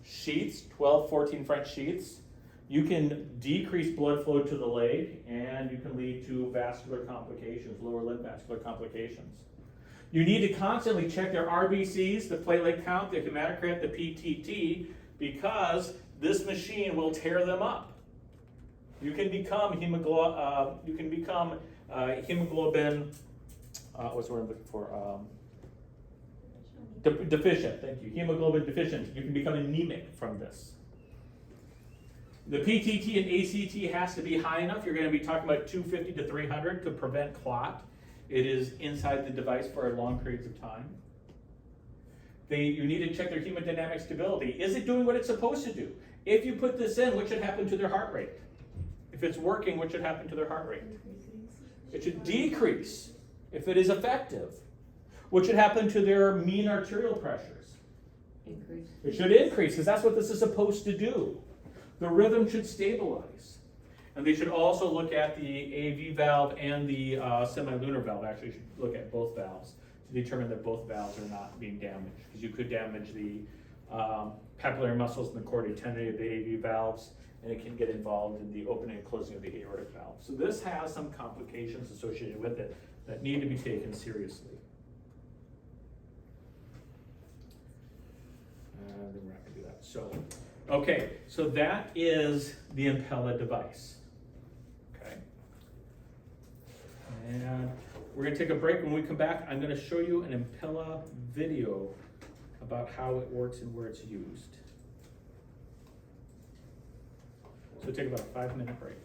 sheets, 12, 14 French sheets. You can decrease blood flow to the leg and you can lead to vascular complications, lower limb vascular complications. You need to constantly check their RBCs, the platelet count, the hematocrit, the PTT, because this machine will tear them up. You can become hemoglobin. What's the word I'm looking for? Deficient. Thank you. Hemoglobin deficient. You can become anemic from this. The PTT and ACT has to be high enough. You're going to be talking about 250 to 300 to prevent clot. It is inside the device for long periods of time. You need to check their hemodynamic stability. Is it doing what it's supposed to do? If you put this in, what should happen to their heart rate? If it's working, what should happen to their heart rate? It should decrease if it is effective. What should happen to their mean arterial pressures? Increase. It should increase because that's what this is supposed to do. The rhythm should stabilize. And they should also look at the AV valve and the semilunar valve. Actually, you should look at both valves to determine that both valves are not being damaged, because you could damage the papillary muscles and the chordae tendineae of the AV valves, and it can get involved in the opening and closing of the aortic valve. So this has some complications associated with it that need to be taken seriously. And then we're not going to do that. So, okay, so that is the Impella device. Okay. And we're going to take a break. When we come back, I'm going to show you an Impella video about how it works and where it's used. So take about a 5-minute break.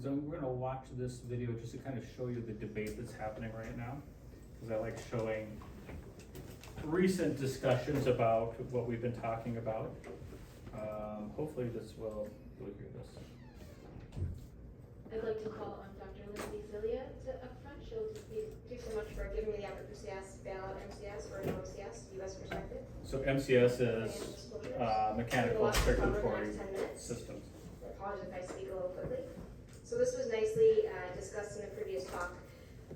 So we're gonna watch this video just to kind of show you the debate that's happening right now. Cause I like showing recent discussions about what we've been talking about. Hopefully you'll hear this. I'd like to call on Dr. Lindsay Zilia to up front. Thank you so much for giving me the opportunity to ask bailout MCS or no MCS, U.S. perspective. So MCS is mechanical circulatory systems. I apologize if I speak a little quickly. So this was nicely discussed in a previous talk,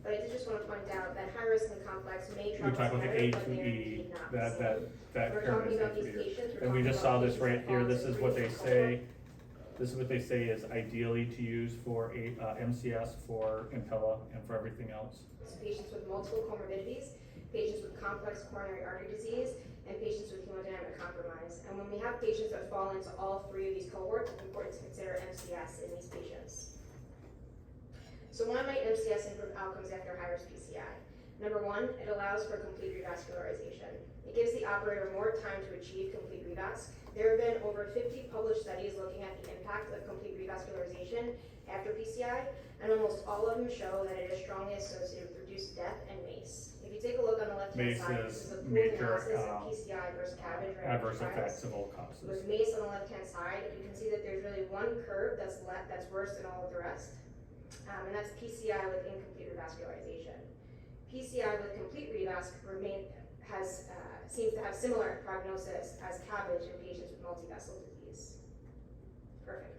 but I did just want to point out that high risk and complex may We're travel talking about the together, but they are A2E, indeed not the that same. We're pyramid talking is about these A2E. patients. We're And we talking just about saw this patients right that here, fall this into is what they previous say. This is what they say is ideally to use for a MCS, for Impella, and for everything else. Patients with multiple comorbidities, patients with complex coronary artery disease, and patients with hemodynamic compromise. And when we have patients that fall into all three of these cohorts, it's important to consider MCS in these patients. So why might MCS improve outcomes after high-risk PCI? Number one, it allows for complete revascularization. It gives the operator more time to achieve complete revasc. There have been over 50 published studies looking at the impact of complete revascularization after PCI, and almost all of them show that it is strongly associated with reduced death and MACE. If you take a look on the left-hand MACE side, is this is a pooled major, analysis of PCI versus CABG Adverse trials. effects of all causes. With MACE on the left-hand side, you can see that there's really one curve that's worse than all of the rest, and that's PCI with incomplete revascularization. PCI with complete revasc seems to have similar prognosis as CABG in patients with multivessel disease. Perfect.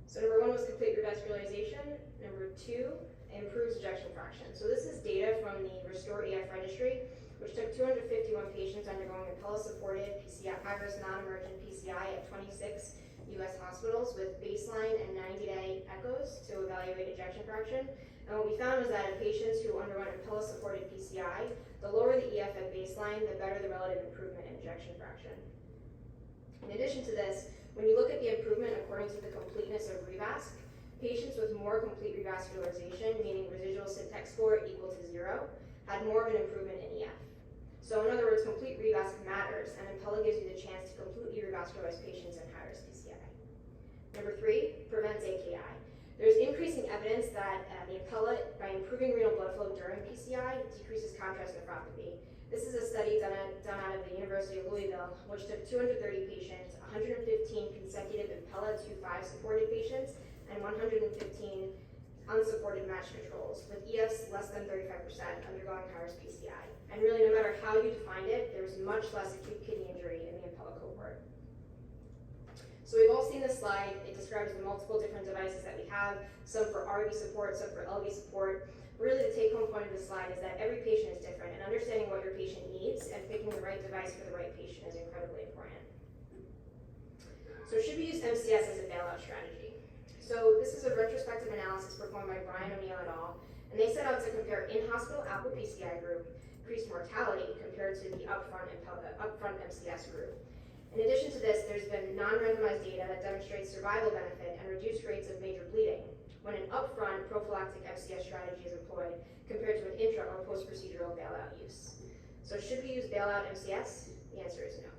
So number one was complete revascularization. Number two, improves ejection fraction. So this is data from the Restore EF registry, which took 251 patients undergoing Impella-supported PCI, high-risk non-emergent PCI at 26 U.S. hospitals with baseline and 90-day echoes to evaluate ejection fraction. And what we found was that in patients who underwent Impella-supported PCI, the lower the EF at baseline, the better the relative improvement in ejection fraction. In addition to this, when you look at the improvement according to the completeness of revasc, patients with more complete revascularization, meaning residual syntax score equal to 0, had more of an improvement in EF. So in other words, complete revasc matters, and Impella gives you the chance to completely revascularize patients in high-risk PCI. Number three, prevents AKI. There's increasing evidence that the Impella, by improving renal blood flow during PCI, decreases contrast nephropathy. This is a study done out of the University of Louisville, which took 230 patients, 115 consecutive Impella 2.5 supported patients, and 115 unsupported matched controls, with EFs less than 35% undergoing high-risk PCI. And really, no matter how you defined it, there was much less acute kidney injury in the Impella cohort. So we've all seen this slide. It describes the multiple different devices that we have, some for RV support, some for LV support. Really, the take-home point of this slide is that every patient is different, and understanding what your patient needs and picking the right device for the right patient is incredibly important. So should we use MCS as a bailout strategy? So this is a retrospective analysis performed by Brian O'Neill et al., and they set out to compare in-hospital Apple PCI group increased mortality compared to the upfront MCS group. In addition to this, there's been non-randomized data that demonstrates survival benefit and reduced rates of major bleeding when an upfront prophylactic MCS strategy is employed compared to an intra or post-procedural bailout use. So should we use bailout MCS? The answer is no.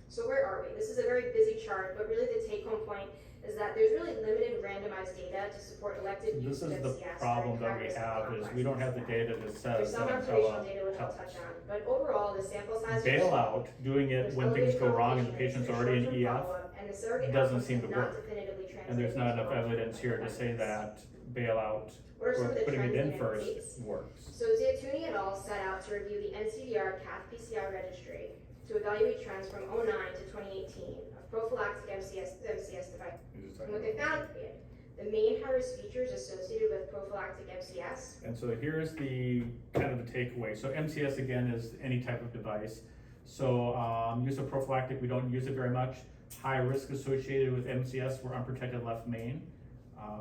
So where are we? This is a very busy chart, but really the take-home point is that there's really limited randomized data to support elective use of MCS. This is the problem that we have, is we don't have the data that There's says some that observational Impella data which I'll helps. touch on, but overall the sample size Bailout, doing it there's when things elevated go wrong and the complications, patient's there's already in short-term EF, follow-up, and the surrogate doesn't outcomes seem to have not work. definitively and there's not translated enough to evidence here to say outcomes. that bailout, What are some or of the putting it trends in the first, United States? works. So Ziatuni et al. Set out to review the NCDR cath PCI registry to evaluate trends from 2009 to 2018 of prophylactic MCS devices. And what they found, the main high-risk features associated with prophylactic MCS. And so here's the kind of the takeaway. So MCS again is any type of device. So use of prophylactic, we don't use it very much. High risk associated with MCS were unprotected left main.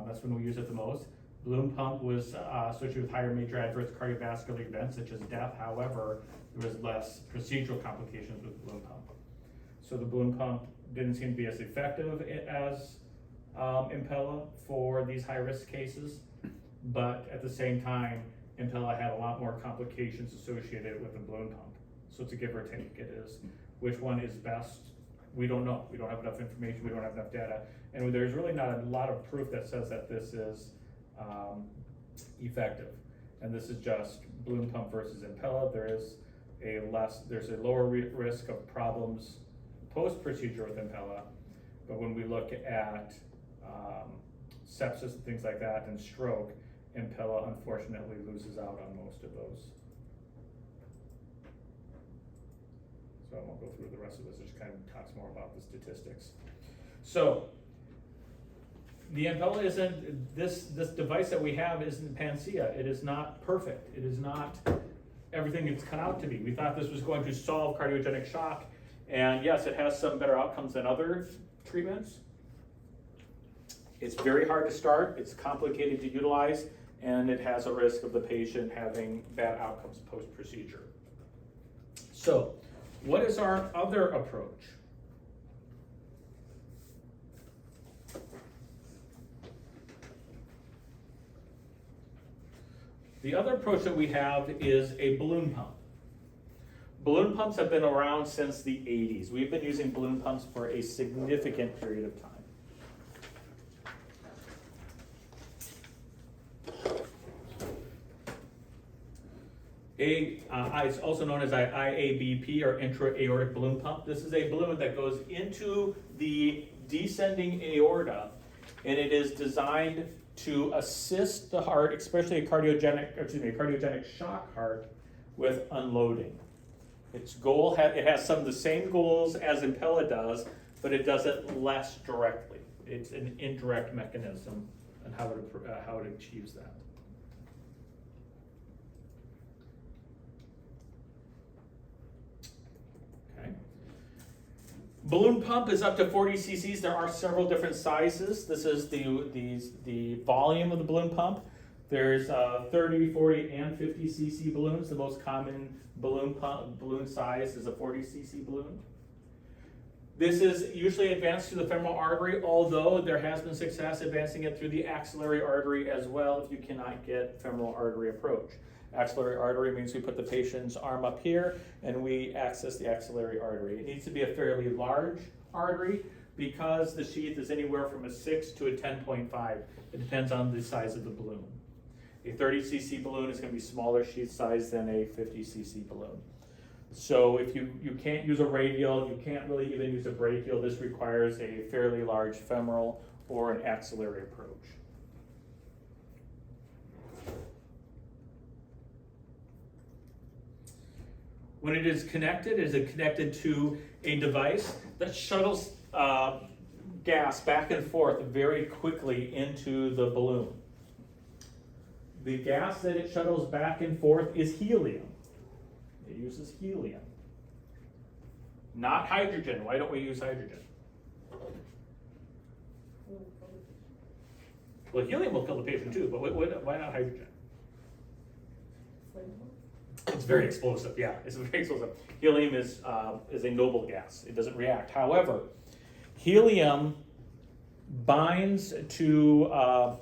That's when we use it the most. Balloon pump was associated with higher major adverse cardiovascular events such as death. However, there was less procedural complications with balloon pump. So the balloon pump didn't seem to be as effective as Impella for these high risk cases, but at the same time, Impella had a lot more complications associated with the balloon pump. So it's a give or take. It is which one is best. We don't know. We don't have enough information. We don't have enough data. And there's really not a lot of proof that says that this is effective. And this is just balloon pump versus Impella. There's a lower risk of problems post-procedure with Impella. But when we look at sepsis and things like that and stroke, Impella unfortunately loses out on most of those. So I won't go through the rest of this, it just kind of talks more about the statistics. So, the Impella isn't, this device that we have isn't panacea. It is not perfect. It is not everything it's cut out to be. We thought this was going to solve cardiogenic shock, and yes, it has some better outcomes than other treatments. It's very hard to start, it's complicated to utilize, and it has a risk of the patient having bad outcomes post-procedure. So, what is our other approach? The other approach that we have is a balloon pump. Balloon pumps have been around since the 80s. We've been using balloon pumps for a significant period of time. It's also known as IABP, or intra-aortic balloon pump. This is a balloon that goes into the descending aorta, and it is designed to assist the heart, especially a cardiogenic shock heart, with unloading. Its goal, it has some of the same goals as Impella does, but it does it less directly. It's an indirect mechanism and how it achieves that. Okay. Balloon pump is up to 40 cc's. There are several different sizes. This is the volume of the balloon pump. There's 30, 40, and 50 cc balloons. The most common balloon size is a 40 cc balloon. This is usually advanced through the femoral artery, although there has been success advancing it through the axillary artery as well if you cannot get femoral artery approach. Axillary artery means we put the patient's arm up here and we access the axillary artery. It needs to be a fairly large artery because the sheath is anywhere from a 6 to a 10.5. It depends on the size of the balloon. A 30 cc balloon is going to be smaller sheath size than a 50 cc balloon. So if you can't use a radial, you can't really even use a brachial, this requires a fairly large femoral or an axillary approach. When it is connected to a device that shuttles gas back and forth very quickly into the balloon. The gas that it shuttles back and forth is helium. It uses helium, not hydrogen. Why don't we use hydrogen? Well, helium will kill the patient too, but why not hydrogen? It's very explosive, yeah, it's very explosive. Helium is a noble gas. It doesn't react. However, helium binds to,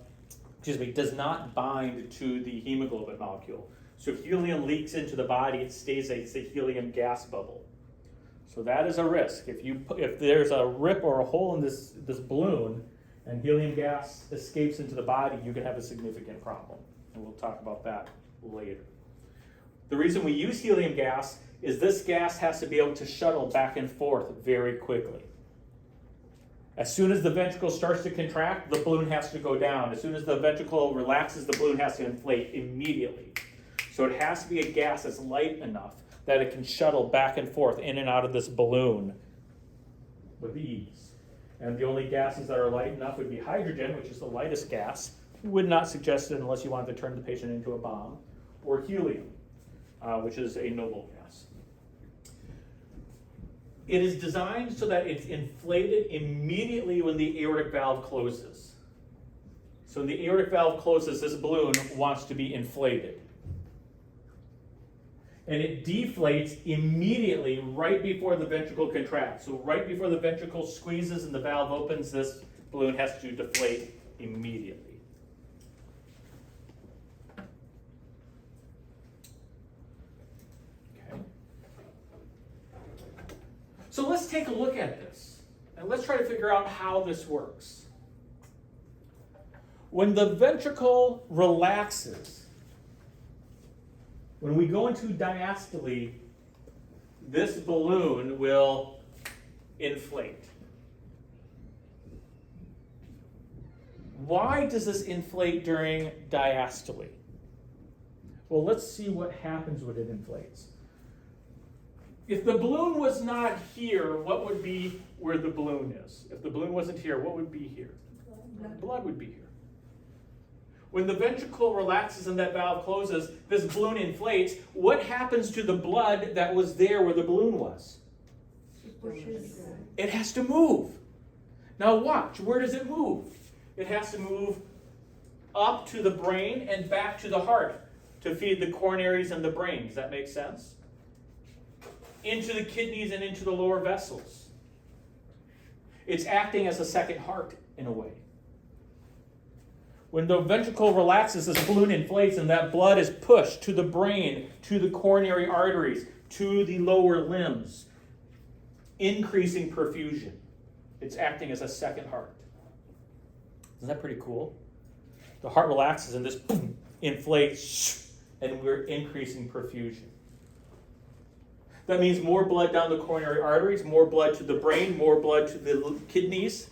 does not bind to the hemoglobin molecule. So if helium leaks into the body, it stays a helium gas bubble. So that is a risk. If there's a rip or a hole in this balloon and helium gas escapes into the body, you can have a significant problem. And we'll talk about that later. The reason we use helium gas is this gas has to be able to shuttle back and forth very quickly. As soon as the ventricle starts to contract, the balloon has to go down. As soon as the ventricle relaxes, the balloon has to inflate immediately. So it has to be a gas that's light enough that it can shuttle back and forth in and out of this balloon with ease. And the only gases that are light enough would be hydrogen, which is the lightest gas. We would not suggest it unless you wanted to turn the patient into a bomb, or helium, which is a noble gas. It is designed so that it's inflated immediately when the aortic valve closes. So when the aortic valve closes, this balloon wants to be inflated. And it deflates immediately right before the ventricle contracts. So right before the ventricle squeezes and the valve opens, this balloon has to deflate immediately. So let's take a look at this, and let's try to figure out how this works. When the ventricle relaxes, when we go into diastole, this balloon will inflate. Why does this inflate during diastole? Well, let's see what happens when it inflates. If the balloon was not here, what would be where the balloon is? If the balloon wasn't here, what would be here? Blood would be here. When the ventricle relaxes and that valve closes, this balloon inflates. What happens to the blood that was there where the balloon was? It pushes. It has to move. Now watch, where does it move? It has to move up to the brain and back to the heart to feed the coronaries and the brain. Does that make sense? Into the kidneys and into the lower vessels. It's acting as a second heart in a way. When the ventricle relaxes, this balloon inflates and that blood is pushed to the brain, to the coronary arteries, to the lower limbs, increasing perfusion. It's acting as a second heart. Isn't that pretty cool? The heart relaxes and this boom, inflates, and we're increasing perfusion. That means more blood down the coronary arteries, more blood to the brain, more blood to the kidneys,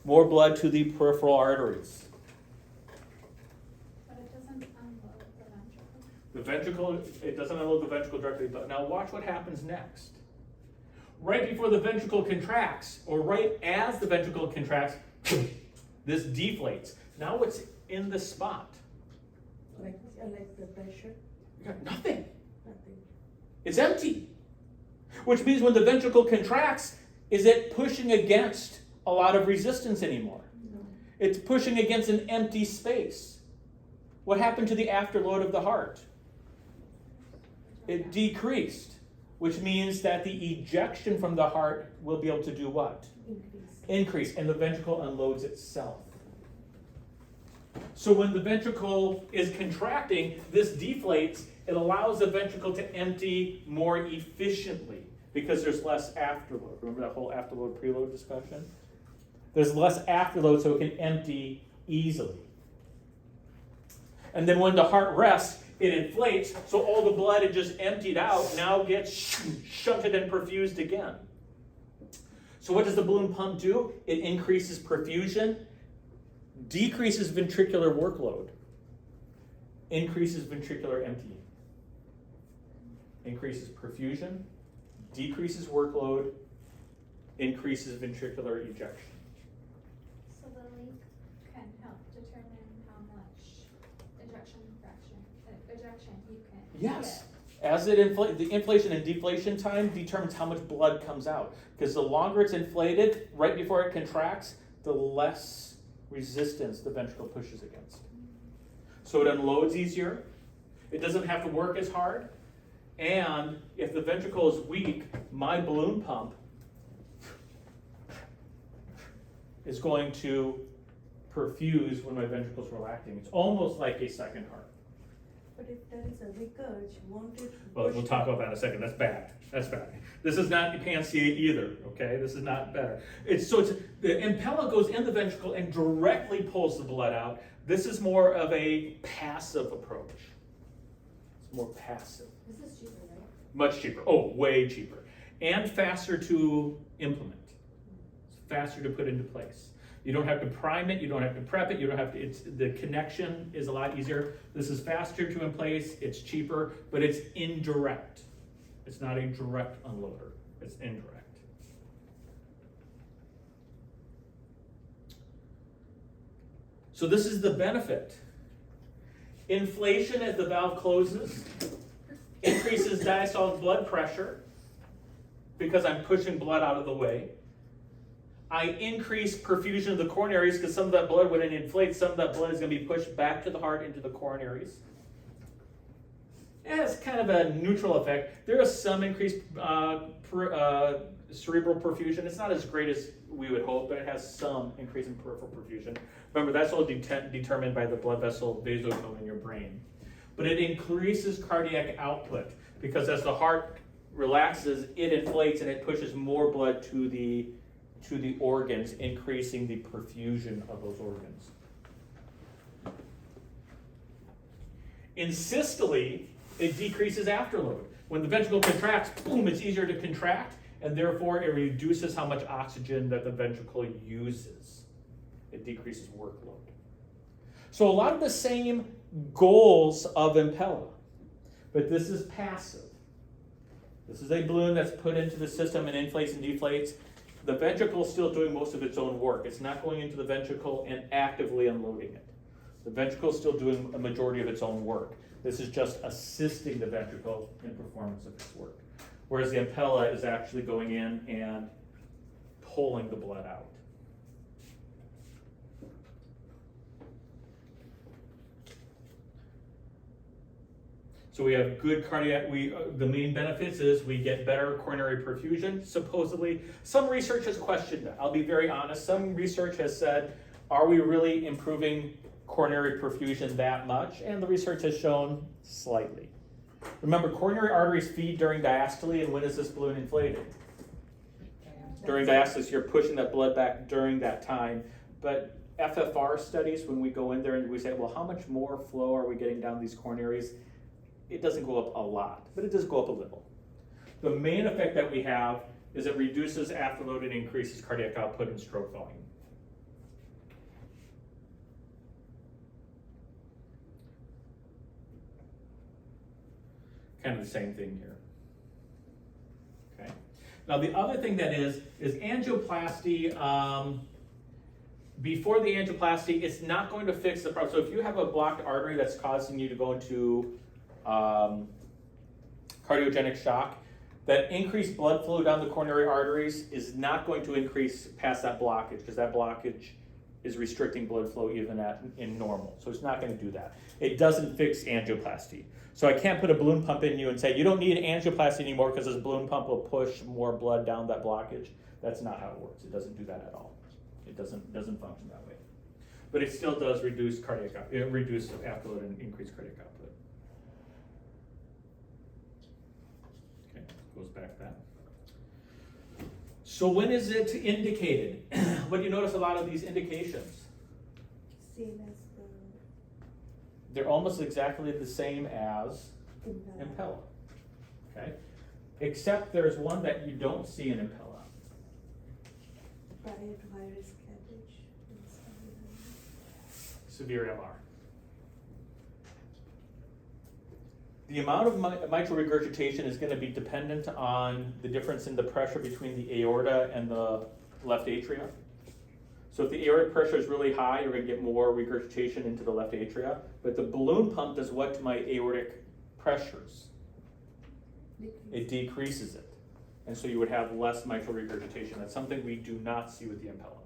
more blood to the peripheral arteries. But it doesn't unload the ventricle. The ventricle, it doesn't unload the ventricle directly, but now watch what happens next. Right before the ventricle contracts, or right as the ventricle contracts, this deflates. Now it's in the spot. Like the pressure, You got nothing. nothing. It's empty. Which means when the ventricle contracts, is it pushing against a lot of resistance anymore? No. It's pushing against an empty space. What happened to the afterload of the heart? It decreased, which means that the ejection from the heart will be able to do what? Increase, and the ventricle unloads itself. So when the ventricle is contracting, this deflates. It allows the ventricle to empty more efficiently because there's less afterload. Remember that whole afterload preload discussion? There's less afterload, so it can empty easily. And then when the heart rests, it inflates, so all the blood it just emptied out now gets shunted and perfused again. So what does the balloon pump do? It increases perfusion, decreases ventricular workload, increases ventricular emptying. Increases perfusion, decreases workload, increases ventricular ejection. So the leak can help determine how much ejection you can Yes. get. As it the inflation and deflation time determines how much blood comes out. Because the longer it's inflated, right before it contracts, the less resistance the ventricle pushes against. So it unloads easier. It doesn't have to work as hard. And if the ventricle is weak, my balloon pump is going to perfuse when my ventricles are relaxing. It's almost like a second heart. But if there is a leakage, won't it? Well, we'll talk about that in a second. That's bad. That's bad. This is not, you can't see it either, okay? This is not better. It's the Impella goes in the ventricle and directly pulls the blood out. This is more of a passive approach. It's more passive. This is cheaper, right? Much cheaper. Oh, way cheaper. And faster to implement. It's faster to put into place. You don't have to prime it, you don't have to prep it, you don't have to, the connection is a lot easier. This is faster to in place, it's cheaper, but it's indirect. It's not a direct unloader, it's indirect. So this is the benefit. Inflation as the valve closes increases diastolic blood pressure because I'm pushing blood out of the way. I increase perfusion of the coronaries because some of that blood, when it inflates, some of that blood is going to be pushed back to the heart into the coronaries. And it's kind of a neutral effect. There is some increased cerebral perfusion. It's not as great as we would hope, but it has some increase in peripheral perfusion. Remember, that's all determined by the blood vessel vasotone in your brain. But it increases cardiac output because as the heart relaxes, it inflates and it pushes more blood to the organs, increasing the perfusion of those organs. In systole, it decreases afterload. When the ventricle contracts, boom, it's easier to contract, and therefore it reduces how much oxygen that the ventricle uses. It decreases workload. So a lot of the same goals of Impella, but this is passive. This is a balloon that's put into the system and inflates and deflates. The ventricle is still doing most of its own work. It's not going into the ventricle and actively unloading it. The ventricle is still doing a majority of its own work. This is just assisting the ventricle in performance of its work. Whereas the Impella is actually going in and pulling the blood out. So we have good cardiac, the main benefits is we get better coronary perfusion, supposedly. Some research has questioned that. I'll be very honest. Some research has said, are we really improving coronary perfusion that much? And the research has shown slightly. Remember, coronary arteries feed during diastole, and when is this balloon inflated? During diastole, you're pushing that blood back during that time. But FFR studies, when we go in there and we say, well, how much more flow are we getting down these coronaries? It doesn't go up a lot, but it does go up a little. The main effect that we have is it reduces afterload and increases cardiac output and stroke volume. Kind of the same thing here. Okay. Now the other thing that is angioplasty. Before the angioplasty, it's not going to fix the problem. So if you have a blocked artery that's causing you to go into cardiogenic shock, that increased blood flow down the coronary arteries is not going to increase past that blockage, because that blockage is restricting blood flow even in normal. So it's not going to do that. It doesn't fix angioplasty. So I can't put a balloon pump in you and say, you don't need angioplasty anymore because this balloon pump will push more blood down that blockage. That's not how it works. It doesn't do that at all. It doesn't function that way. But it still does reduce reduce afterload and increase cardiac output. Okay, goes back to that. So when is it indicated? What do you notice a lot of these indications? Same as They're almost exactly the same as the Impella. Okay? Except there's one that you don't see in Impella. Riot virus cabbage. Severe MR. The amount of mitral regurgitation is going to be dependent on the difference in the pressure between the aorta and the left atria. So if the aortic pressure is really high, you're going to get more regurgitation into the left atria. But the balloon pump does what to my aortic pressures? It decreases it. And so you would have less mitral regurgitation. That's something we do not see with the Impella.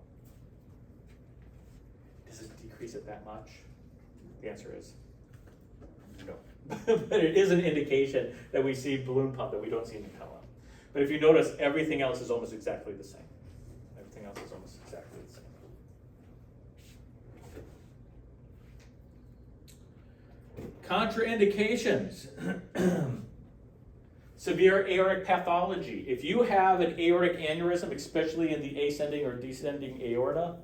Does it decrease it that much? The answer is no. But it is an indication that we see balloon pump that we don't see in Impella. But if you notice, everything else is almost exactly the same. Everything else is almost exactly the same. Contraindications. Severe aortic pathology. If you have an aortic aneurysm, especially in the ascending or descending aorta,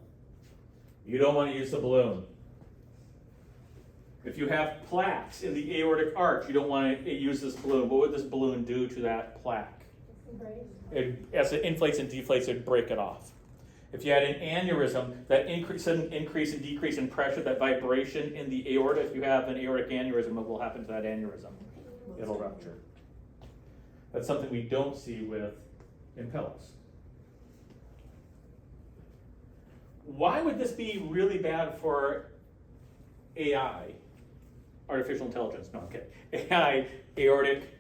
you don't want to use the balloon. If you have plaques in the aortic arch, you don't want to use this balloon. What would this balloon do to that plaque? As it inflates and deflates, it would break it off. If you had an aneurysm, that sudden increase and decrease in pressure, that vibration in the aorta, if you have an aortic aneurysm, what will happen to that aneurysm? It'll rupture. That's something we don't see with Impellas. Why would this be really bad for AI, artificial intelligence? No, I'm kidding. AI, aortic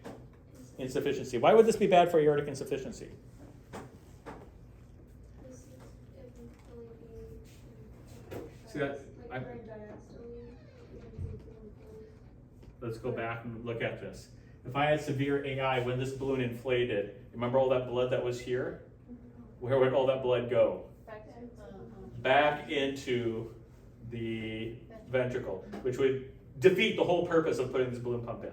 insufficiency. Why would this be bad for aortic insufficiency? See that? Let's go back and look at this. If I had severe AI when this balloon inflated, remember all that blood that was here? Where would all that blood go? Back into the ventricle, which would defeat the whole purpose of putting this balloon pump in.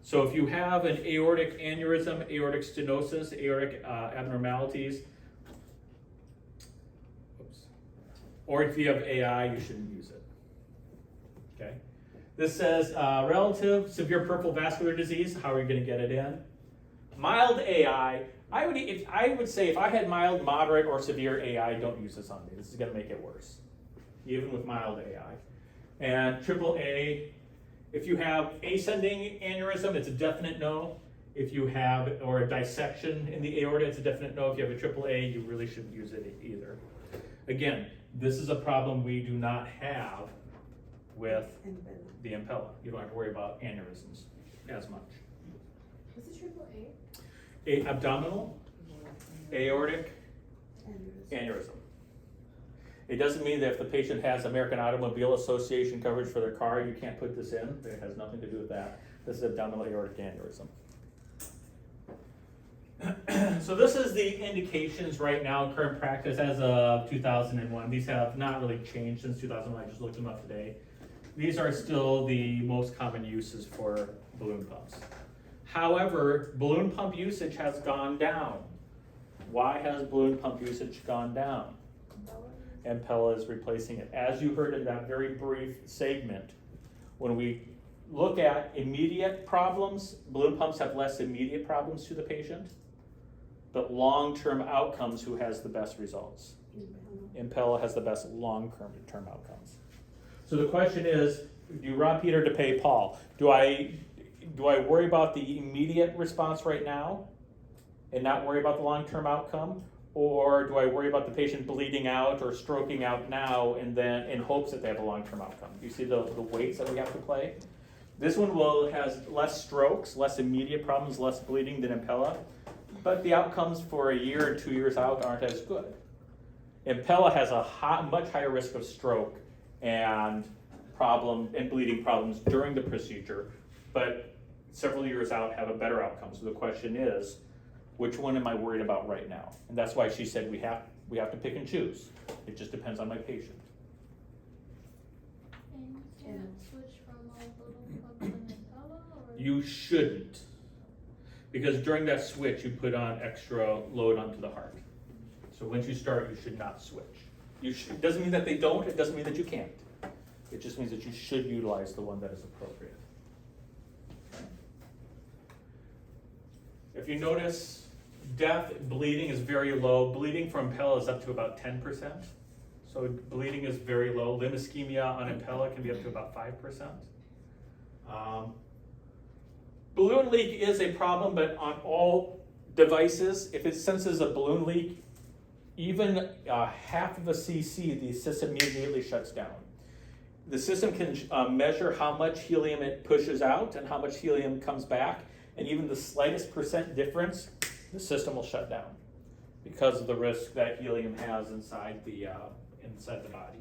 So if you have an aortic aneurysm, aortic stenosis, aortic abnormalities, or if you have AI, you shouldn't use it. Okay. This says relative severe peripheral vascular disease. How are you going to get it in? Mild AI. I would say if I had mild, moderate, or severe AI, don't use this on me. This is going to make it worse, even with mild AI. And triple A. If you have ascending aneurysm, it's a definite no. If you have, or a dissection in the aorta, it's a definite no. If you have a triple A, you really shouldn't use it either. Again, this is a problem we do not have with the Impella. You don't have to worry about aneurysms as much. What's the triple A? Abdominal, aortic, aneurysm. It doesn't mean that if the patient has American Automobile Association coverage for their car, you can't put this in. It has nothing to do with that. This is abdominal aortic aneurysm. So this is the indications right now in current practice as of 2001. These have not really changed since 2001. I just looked them up today. These are still the most common uses for balloon pumps. However, balloon pump usage has gone down. Why has balloon pump usage gone down? Impella is replacing it. As you heard in that very brief segment, when we look at immediate problems, balloon pumps have less immediate problems to the patient, but long-term outcomes, who has the best results? Impella has the best long-term outcomes. So the question is, do you rob Peter to pay Paul? Do I worry about the immediate response right now and not worry about the long-term outcome? Or do I worry about the patient bleeding out or stroking out now and then in hopes that they have a long-term outcome? You see the weights that we have to play? This one has less strokes, less immediate problems, less bleeding than Impella, but the outcomes for a year and 2 years out aren't as good. Impella has a much higher risk of stroke and bleeding problems during the procedure, but several years out have a better outcome. So the question is, which one am I worried about right now? And that's why she said we have to pick and choose. It just depends on my patient. And you can't switch from a balloon pump to Impella, or? You shouldn't, because during that switch you put on extra load onto the heart. So once you start, you should not switch. It doesn't mean that they don't, it doesn't mean that you can't. It just means that you should utilize the one that is appropriate. If you notice, bleeding is very low. Bleeding from Impella is up to about 10%. So bleeding is very low. Limb ischemia on Impella can be up to about 5%. Balloon leak is a problem, but on all devices, if it senses a balloon leak, even half of a cc, the system immediately shuts down. The system can measure how much helium it pushes out and how much helium comes back, and even the slightest percent difference, the system will shut down because of the risk that helium has inside the body.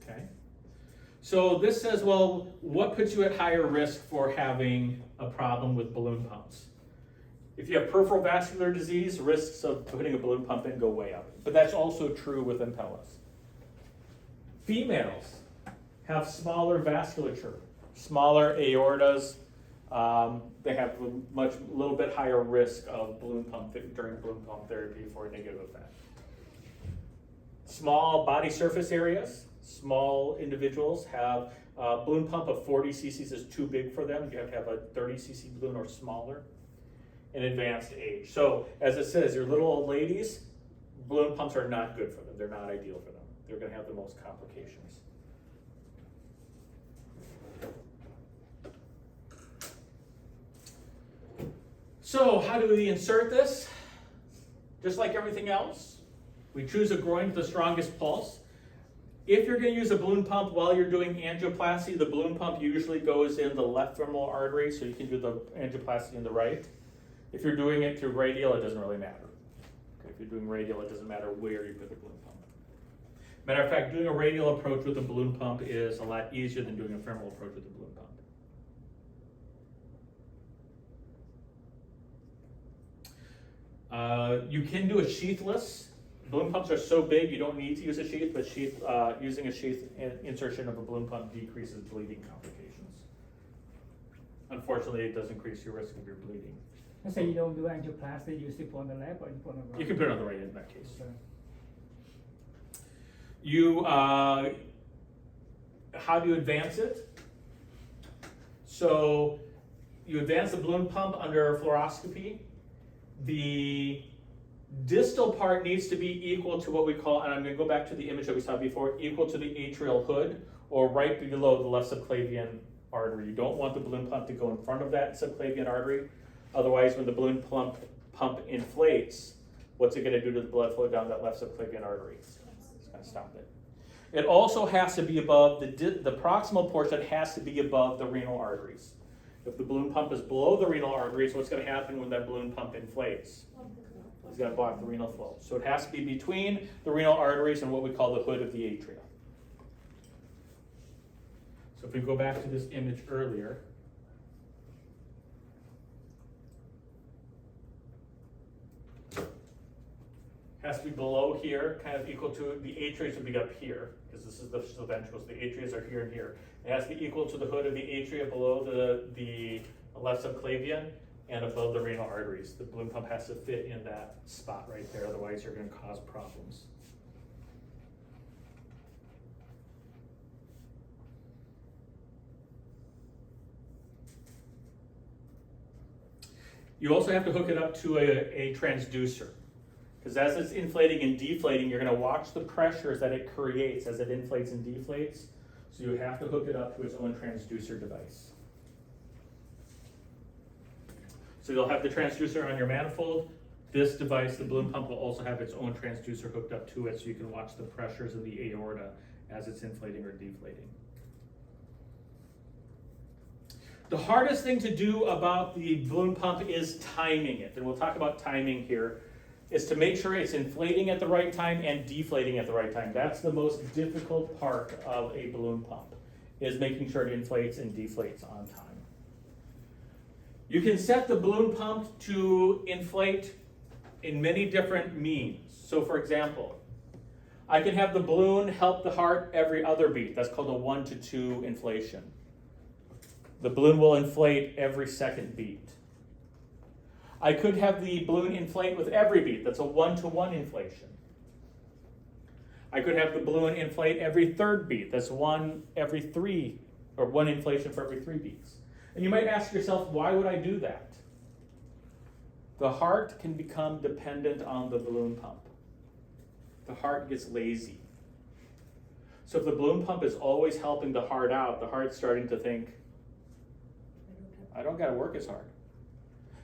Okay. So this says, well, what puts you at higher risk for having a problem with balloon pumps? If you have peripheral vascular disease, risks of putting a balloon pump in go way up. But that's also true with Impellas. Females have smaller vasculature, smaller aortas. They have a little bit higher risk of during balloon pump therapy for a negative effect. Small body surface areas, small individuals have a balloon pump of 40 cc's is too big for them. You have to have a 30 cc balloon or smaller. In advanced age. So as it says, your little old ladies, balloon pumps are not good for them. They're not ideal for them. They're going to have the most complications. So how do we insert this? Just like everything else, we choose a groin with the strongest pulse. If you're going to use a balloon pump while you're doing angioplasty, the balloon pump usually goes in the left femoral artery, so you can do the angioplasty in the right. If you're doing it through radial, it doesn't really matter. Okay, if you're doing radial, it doesn't matter where you put the balloon pump. Matter of fact, doing a radial approach with a balloon pump is a lot easier than doing a femoral approach with a balloon pump. You can do a sheathless balloon pumps are so big, you don't need to use a sheath, but using a sheath insertion of a balloon pump decreases bleeding complications. Unfortunately, it does increase your risk of your bleeding. Let's say you don't do angioplasty, you still put on the left or you put on the right? You can put it on the right in that case. Okay. How do you advance it? So you advance the balloon pump under fluoroscopy. The distal part needs to be equal to what we call, and I'm going to go back to the image that we saw before, equal to the atrial hood or right below the left subclavian artery. You don't want the balloon pump to go in front of that subclavian artery. Otherwise, when the balloon pump inflates, what's it going to do to the blood flow down that left subclavian artery? It's going to stop it. It also has to be above, the proximal portion has to be above the renal arteries. If the balloon pump is below the renal arteries, what's going to happen when that balloon pump inflates? It's going to block the renal flow. So it has to be between the renal arteries and what we call the hood of the atria. So if we go back to this image earlier, has to be below here, kind of equal to, the atria would be up here, because this is the ventricles, the atrias are here and here. It has to be equal to the hood of the atria below the left subclavian and above the renal arteries. The balloon pump has to fit in that spot right there, otherwise you're going to cause problems. You also have to hook it up to a transducer. Because as it's inflating and deflating, you're going to watch the pressures that it creates as it inflates and deflates. So you have to hook it up to its own transducer device. So you'll have the transducer on your manifold. This device, the balloon pump, will also have its own transducer hooked up to it so you can watch the pressures of the aorta as it's inflating or deflating. The hardest thing to do about the balloon pump is timing it. And we'll talk about timing here. Is to make sure it's inflating at the right time and deflating at the right time. That's the most difficult part of a balloon pump, is making sure it inflates and deflates on time. You can set the balloon pump to inflate in many different means. So for example, I can have the balloon help the heart every other beat. That's called a 1 to 2 inflation. The balloon will inflate every second beat. I could have the balloon inflate with every beat. That's a 1 to 1 inflation. I could have the balloon inflate every third beat. That's one every 3, or 1 inflation for every 3 beats. And you might ask yourself, why would I do that? The heart can become dependent on the balloon pump. The heart gets lazy. So if the balloon pump is always helping the heart out, the heart's starting to think, I don't got to work as hard.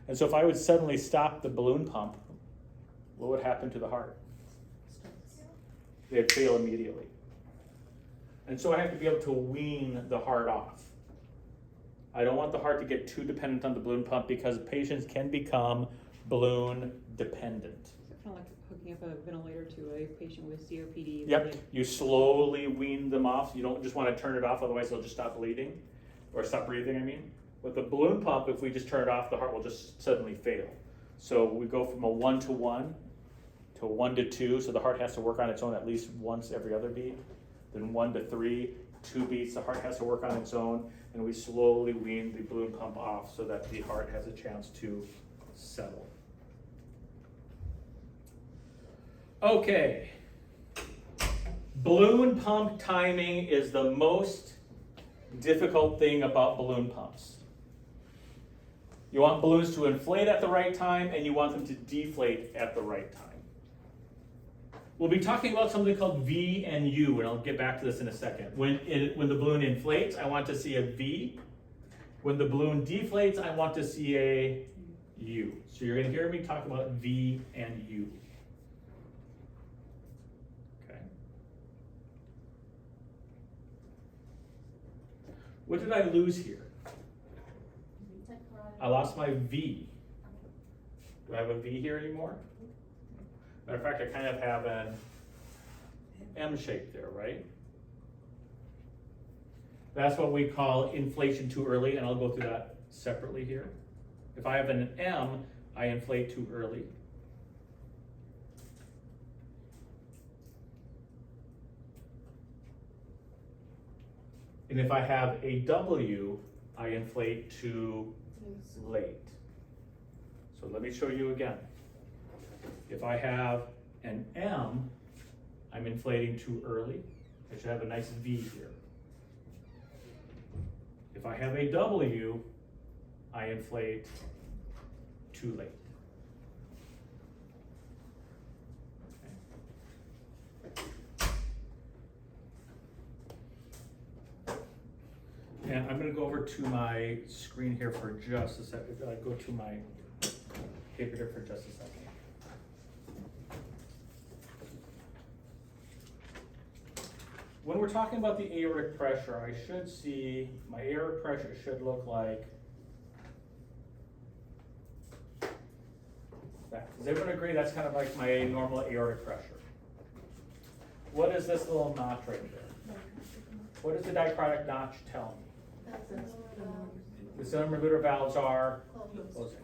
And so if I would suddenly stop the balloon pump, what would happen to the heart? They'd fail immediately. And so I have to be able to wean the heart off. I don't want the heart to get too dependent on the balloon pump because patients can become balloon dependent. Is it kind of like hooking up a ventilator to a patient with COPD? Yep, you slowly wean them off. You don't just want to turn it off, otherwise they'll just stop bleeding, or stop breathing, I mean. With the balloon pump, if we just turn it off, the heart will just suddenly fail. So we go from a 1 to 1 to a 1 to 2, so the heart has to work on its own at least once every other beat. Then 1 to 3, 2 beats, the heart has to work on its own, and we slowly wean the balloon pump off so that the heart has a chance to settle. Okay. Balloon pump timing is the most difficult thing about balloon pumps. You want balloons to inflate at the right time, and you want them to deflate at the right time. We'll be talking about something called V and U, and I'll get back to this in a second. When the balloon inflates, I want to see a V. When the balloon deflates, I want to see a U. So you're going to hear me talk about V and U. Okay. What did I lose here? I lost my V. Do I have a V here anymore? Matter of fact, I kind of have an M shape there, right? That's what we call inflation too early, and I'll go through that separately here. If I have an M, I inflate too early. And if I have a W, I inflate too late. So let me show you again. If I have an M, I'm inflating too early. I should have a nice V here. If I have a W, I inflate too late. And I'm gonna go over to my screen here for just a second. Go to my paper here for just a second. When we're talking about the aortic pressure, I should see, my aortic pressure should look like that. Does everyone agree that's kind of like my normal aortic pressure? What is this little notch right there? What does the dichrotic notch tell me? The semilunar valves are closing.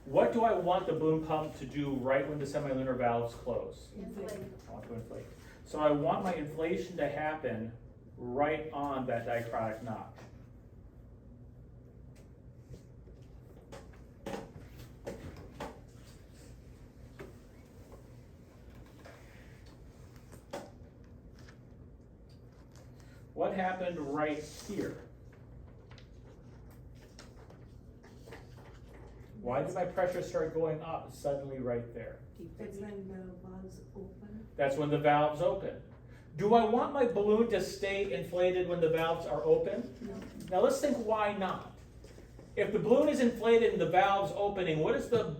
What do I want the balloon pump to do right when the semilunar valves close? Inflate. I want to inflate. So I want my inflation to happen right on that dichrotic notch. What happened right here? Why did my pressure start going up suddenly right there? It's when the valves open. That's when the valves open. Do I want my balloon to stay inflated when the valves are open? No. Now let's think why not. If the balloon is inflated and the valve's opening, what is the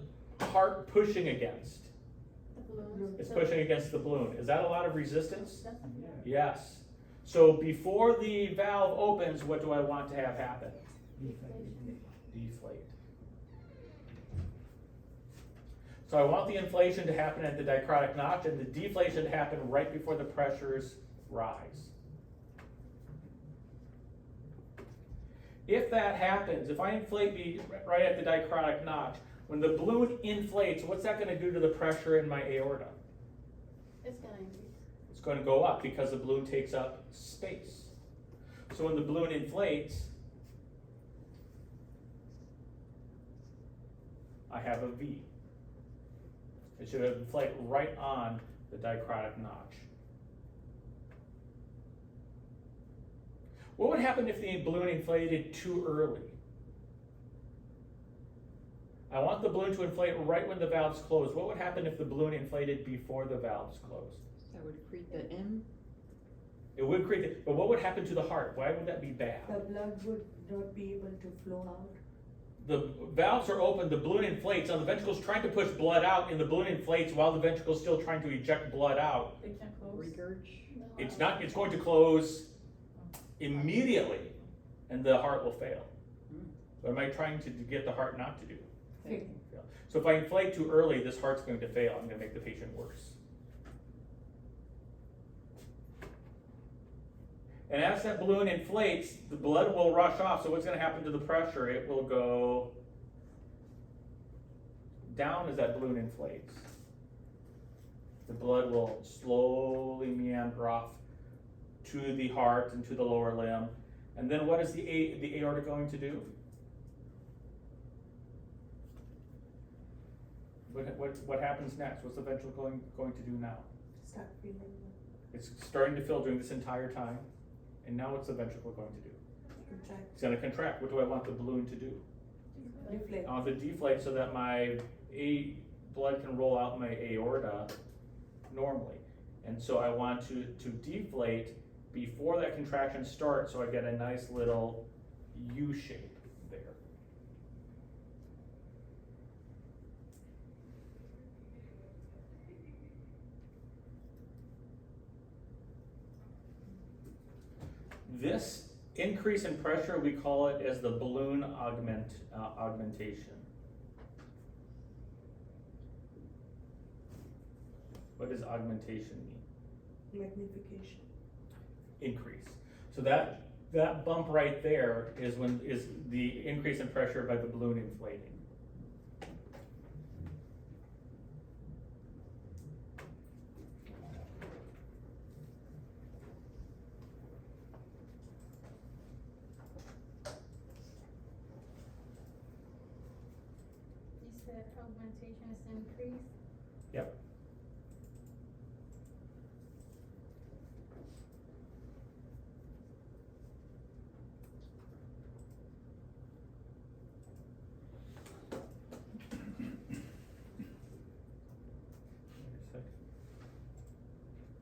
heart pushing against? The balloon. It's pushing against the balloon. Is that a lot of resistance? Yes. So before the valve opens, what do I want to have happen? Deflate. So I want the inflation to happen at the dichrotic notch and the deflation to happen right before the pressures rise. If that happens, if I inflate me right at the dichrotic notch, when the balloon inflates, what's that going to do to the pressure in my aorta? It's gonna increase. It's going to go up because the balloon takes up space. So when the balloon inflates, I have a V. It should inflate right on the dichrotic notch. What would happen if the balloon inflated too early? I want the balloon to inflate right when the valves close. What would happen if the balloon inflated before the valves closed? That would create the M. It would create it, but what would happen to the heart? Why would that be bad? The blood would not be able to flow out. The valves are open, the balloon inflates. Now the ventricle's trying to push blood out and the balloon inflates while the ventricle's still trying to eject blood out. They can't close. Regurg. It's going to close immediately and the heart will fail. What am I trying to get the heart not to do? Fail. So if I inflate too early, this heart's going to fail. I'm going to make the patient worse. And as that balloon inflates, the blood will rush off. So what's going to happen to the pressure? It will go down as that balloon inflates. The blood will slowly meander off to the heart and to the lower limb. And then what is the aorta going to do? What happens next? What's the ventricle going to do now? Start feeling. It's starting to fill during this entire time. And now what's the ventricle going to do? Contract. It's going to contract. What do I want the balloon to do? Deflate. I want to deflate so that my blood can roll out my aorta normally. And so I want to deflate before that contraction starts so I get a nice little U shape there. This increase in pressure, we call it as the balloon augmentation. What does augmentation mean? Magnification. Increase. So that bump right there is the increase in pressure by the balloon inflating. said augmentation is increase. Yep.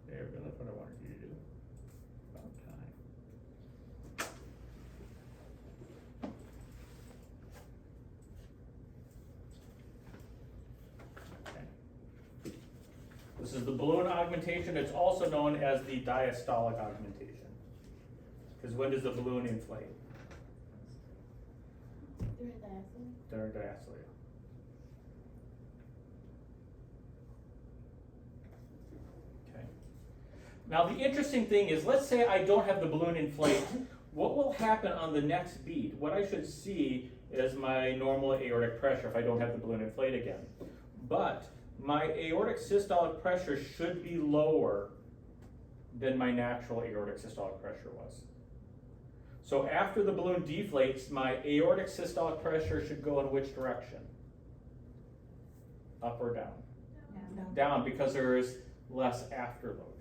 There we go, that's what I wanted you to do. About time. Okay. This is the balloon augmentation. It's also known as the diastolic augmentation. Because when does the balloon inflate? During diastole? During diastole. Okay. Now the interesting thing is, let's say I don't have the balloon inflate. What will happen on the next beat? What I should see is my normal aortic pressure if I don't have the balloon inflate again. But my aortic systolic pressure should be lower than my natural aortic systolic pressure was. So after the balloon deflates, my aortic systolic pressure should go in which direction? Up or down? Down. Down, because there is less afterload,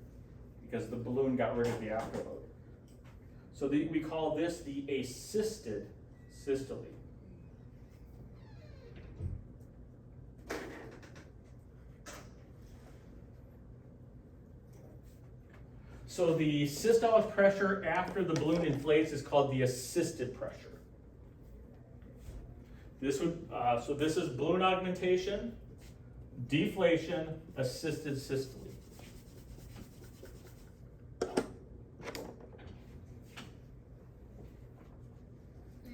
because the balloon got rid of the afterload. So we call this the assisted systole. So the systolic pressure after the balloon inflates is called the assisted pressure. This would so this is balloon augmentation, deflation, assisted systole.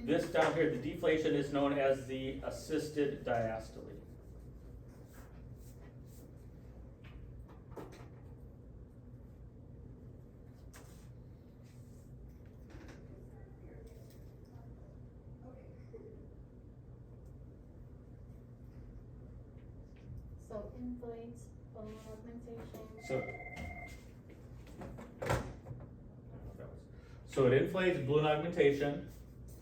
This down here, the deflation, is known as the assisted diastole. So inflates, balloon augmentation. So it inflates, balloon augmentation.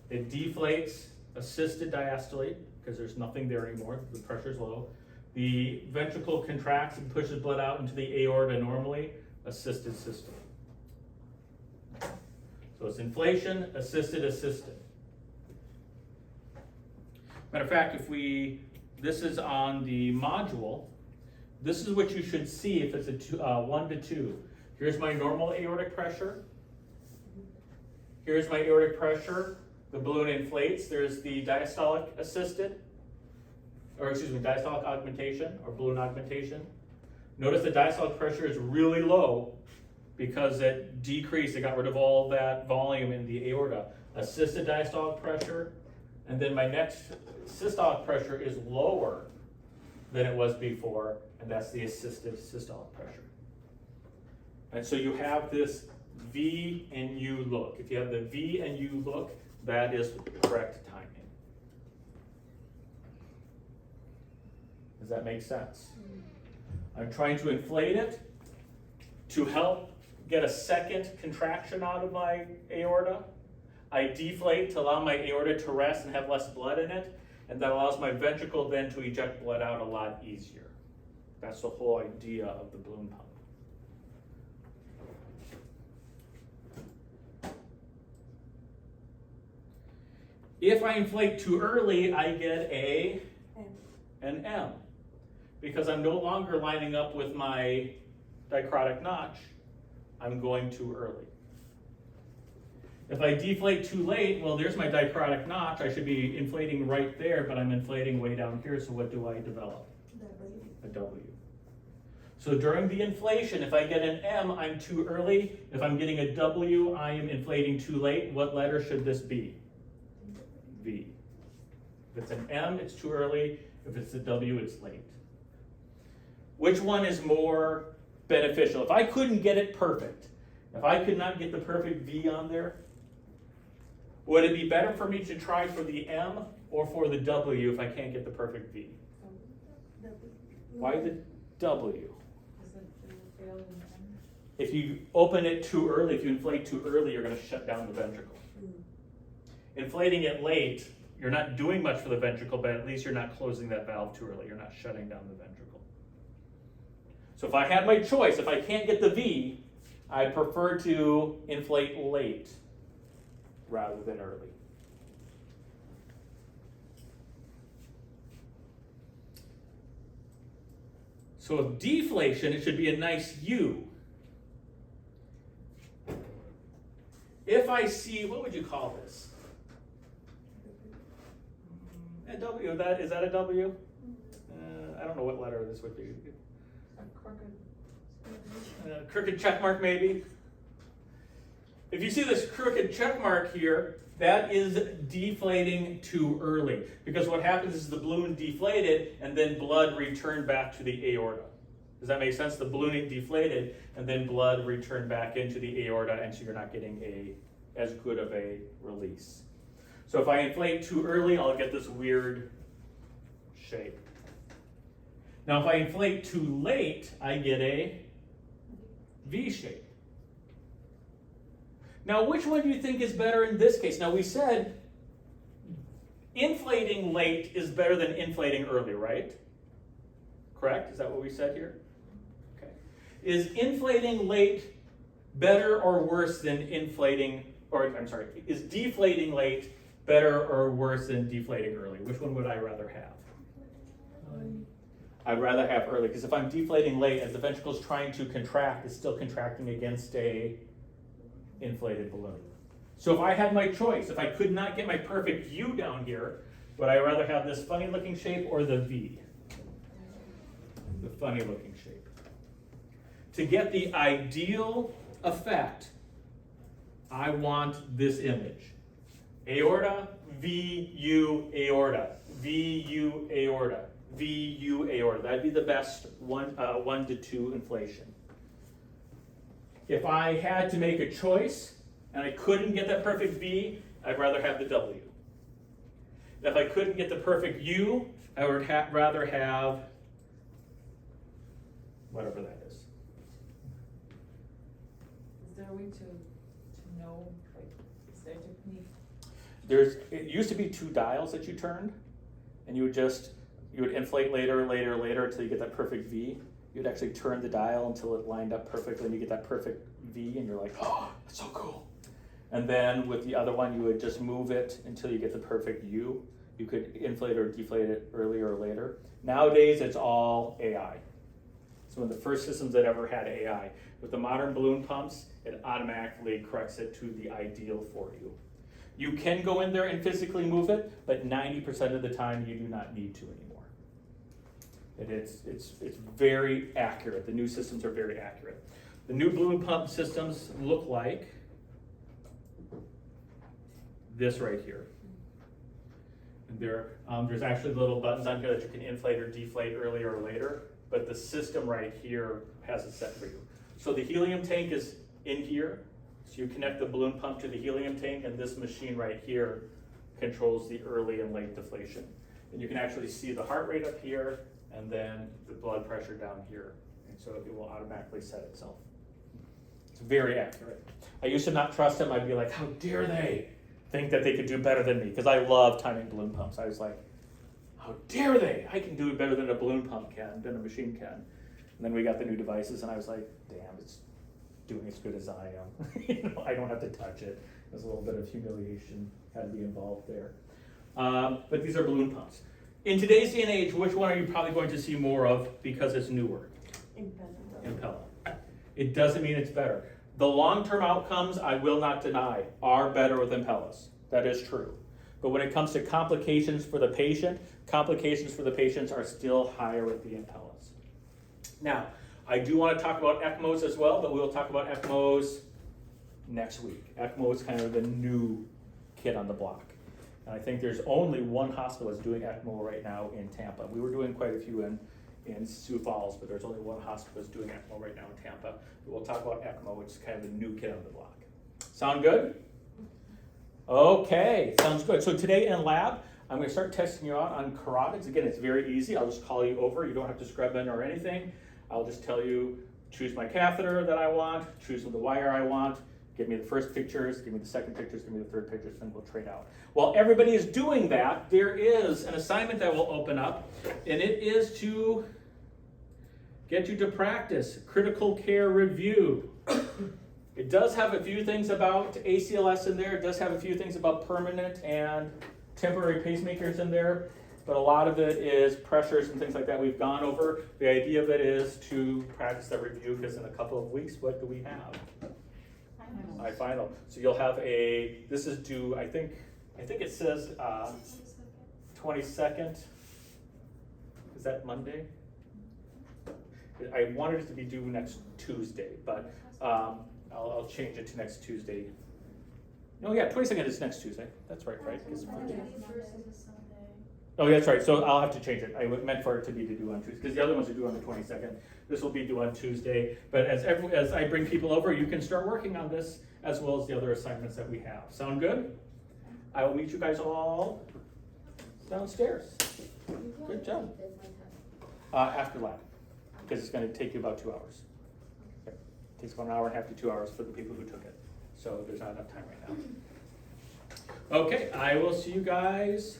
It deflates, assisted diastole, because there's nothing there anymore, the pressure's low. The ventricle contracts and pushes blood out into the aorta normally, assisted systole. So it's inflation, assisted, assisted. Matter of fact, this is on the module, this is what you should see if it's a 1 to 2. Here's my normal aortic pressure. Here's my aortic pressure. The balloon inflates. There's the diastolic assisted, diastolic augmentation or balloon augmentation. Notice the diastolic pressure is really low because it decreased, it got rid of all that volume in the aorta. Assisted diastolic pressure, and then my next systolic pressure is lower than it was before, and that's the assisted systolic pressure. And so you have this V and U look. If you have the V and U look, that is correct timing. Does that make sense? I'm trying to inflate it to help get a second contraction out of my aorta. I deflate to allow my aorta to rest and have less blood in it, and that allows my ventricle then to eject blood out a lot easier. That's the whole idea of the balloon pump. If I inflate too early, I get an M, because I'm no longer lining up with my dicrotic notch. I'm going too early. If I deflate too late, well, there's my dicrotic notch. I should be inflating right there, but I'm inflating way down here, so what do I develop? A W. So during the inflation, if I get an M, I'm too early. If I'm getting a W, I am inflating too late. What letter should this be? V. If it's an M, it's too early. If it's a W, it's late. Which one is more beneficial? If I couldn't get it perfect, if I could not get the perfect V on there, would it be better for me to try for the M or for the W if I can't get the perfect V? Why the W? If you open it too early, if you inflate too early, you're going to shut down the ventricle. Inflating it late You're not doing much for the ventricle, but at least you're not closing that valve too early. You're not shutting down the ventricle. So if I had my choice, if I can't get the V, I prefer to inflate late rather than early. So with deflation, it should be a nice U. If I see, what would you call this? A W, is that a W? I don't know what letter this would be. Crooked check mark maybe. If you see this crooked check mark here, that is deflating too early. Because what happens is the balloon deflated and then blood returned back to the aorta. Does that make sense? The ballooning deflated and then blood returned back into the aorta, and so you're not getting as good of a release. So if I inflate too early, I'll get this weird shape. Now if I inflate too late, I get a V shape. Now which one do you think is better in this case? Now we said inflating late is better than inflating early, right? Correct? Is that what we said here? Okay. Is inflating late better or worse than is deflating late better or worse than deflating early? Which one would I rather have? I'd rather have early, because if I'm deflating late, as the ventricle is trying to contract, it's still contracting against a inflated balloon. So if I had my choice, if I could not get my perfect U down here, would I rather have this funny looking shape or the V? The funny looking shape. To get the ideal effect, I want this image. Aorta, V, U, aorta, V, U, aorta, V, U, aorta. That'd be the best 1 to 2 inflation. If I had to make a choice and I couldn't get that perfect V, I'd rather have the W. If I couldn't get the perfect U, I would rather have whatever that is. Is there a way to know, like, is there a technique? It used to be 2 dials that you turned, and you would inflate later until you get that perfect V. You'd actually turn the dial until it lined up perfectly and you get that perfect V, and you're like, oh, that's so cool. And then with the other one, you would just move it until you get the perfect U. You could inflate or deflate it earlier or later. Nowadays, it's all AI. It's one of the first systems that ever had AI. With the modern balloon pumps, it automatically corrects it to the ideal for you. You can go in there and physically move it, but 90% of the time you do not need to anymore. It's very accurate. The new systems are very accurate. The new balloon pump systems look like this right here. And there's actually little buttons on here that you can inflate or deflate earlier or later, but the system right here has it set for you. So the helium tank is in here. So you connect the balloon pump to the helium tank, and this machine right here controls the early and late deflation. And you can actually see the heart rate up here, and then the blood pressure down here. And so it will automatically set itself. It's very accurate. I used to not trust them. I'd be like, how dare they think that they could do better than me? Because I love timing balloon pumps. I was like, how dare they? I can do it better than a balloon pump can, than a machine can. And then we got the new devices, and I was like, damn, it's doing as good as I am. I don't have to touch it. There's a little bit of humiliation had to be involved there. But these are balloon pumps. In today's day and age, which one are you probably going to see more of because it's newer? Impella. It doesn't mean it's better. The long-term outcomes, I will not deny, are better with Impellas. That is true. But when it comes to complications for the patient, complications for the patients are still higher with the Impellas. Now, I do want to talk about ECMOs as well, but we'll talk about ECMOs next week. ECMO is kind of the new kid on the block. And I think there's only one hospital that's doing ECMO right now in Tampa. We were doing quite a few in Sioux Falls, but there's only one hospital that's doing ECMO right now in Tampa. But we'll talk about ECMO, which is kind of the new kid on the block. Sound good? Okay, sounds good. So today in lab, I'm going to start testing you out on carotids. Again, it's very easy. I'll just call you over. You don't have to scrub in or anything. I'll just tell you, choose my catheter that I want, choose the wire I want, Give me the first pictures, give me the second pictures, give me the third pictures, and we'll trade out. While everybody is doing that, there is an assignment that will open up, and it is to get you to practice critical care review. It does have a few things about ACLS in there. It does have a few things about permanent and temporary pacemakers in there, but a lot of it is pressures and things like that we've gone over. The idea of it is to practice that review, because in a couple of weeks, what do we have? Final. So you'll have this is due, I think it says 22nd. Is that Monday? I wanted it to be due next Tuesday, but I'll change it to next Tuesday. No, yeah, 22nd is next Tuesday. That's right, right? 'Cause- Oh, that's right. So I'll have to change it. I meant for it to be due on Tuesday, because the other ones are due on the 22nd. This will be due on Tuesday. But as I bring people over, you can start working on this as well as the other assignments that we have. Sound good? I will meet you guys all downstairs. Good job. After lab, because it's going to take you about 2 hours. Okay. It takes about an hour and a half to 2 hours for the people who took it. So there's not enough time right now. Okay, I will see you guys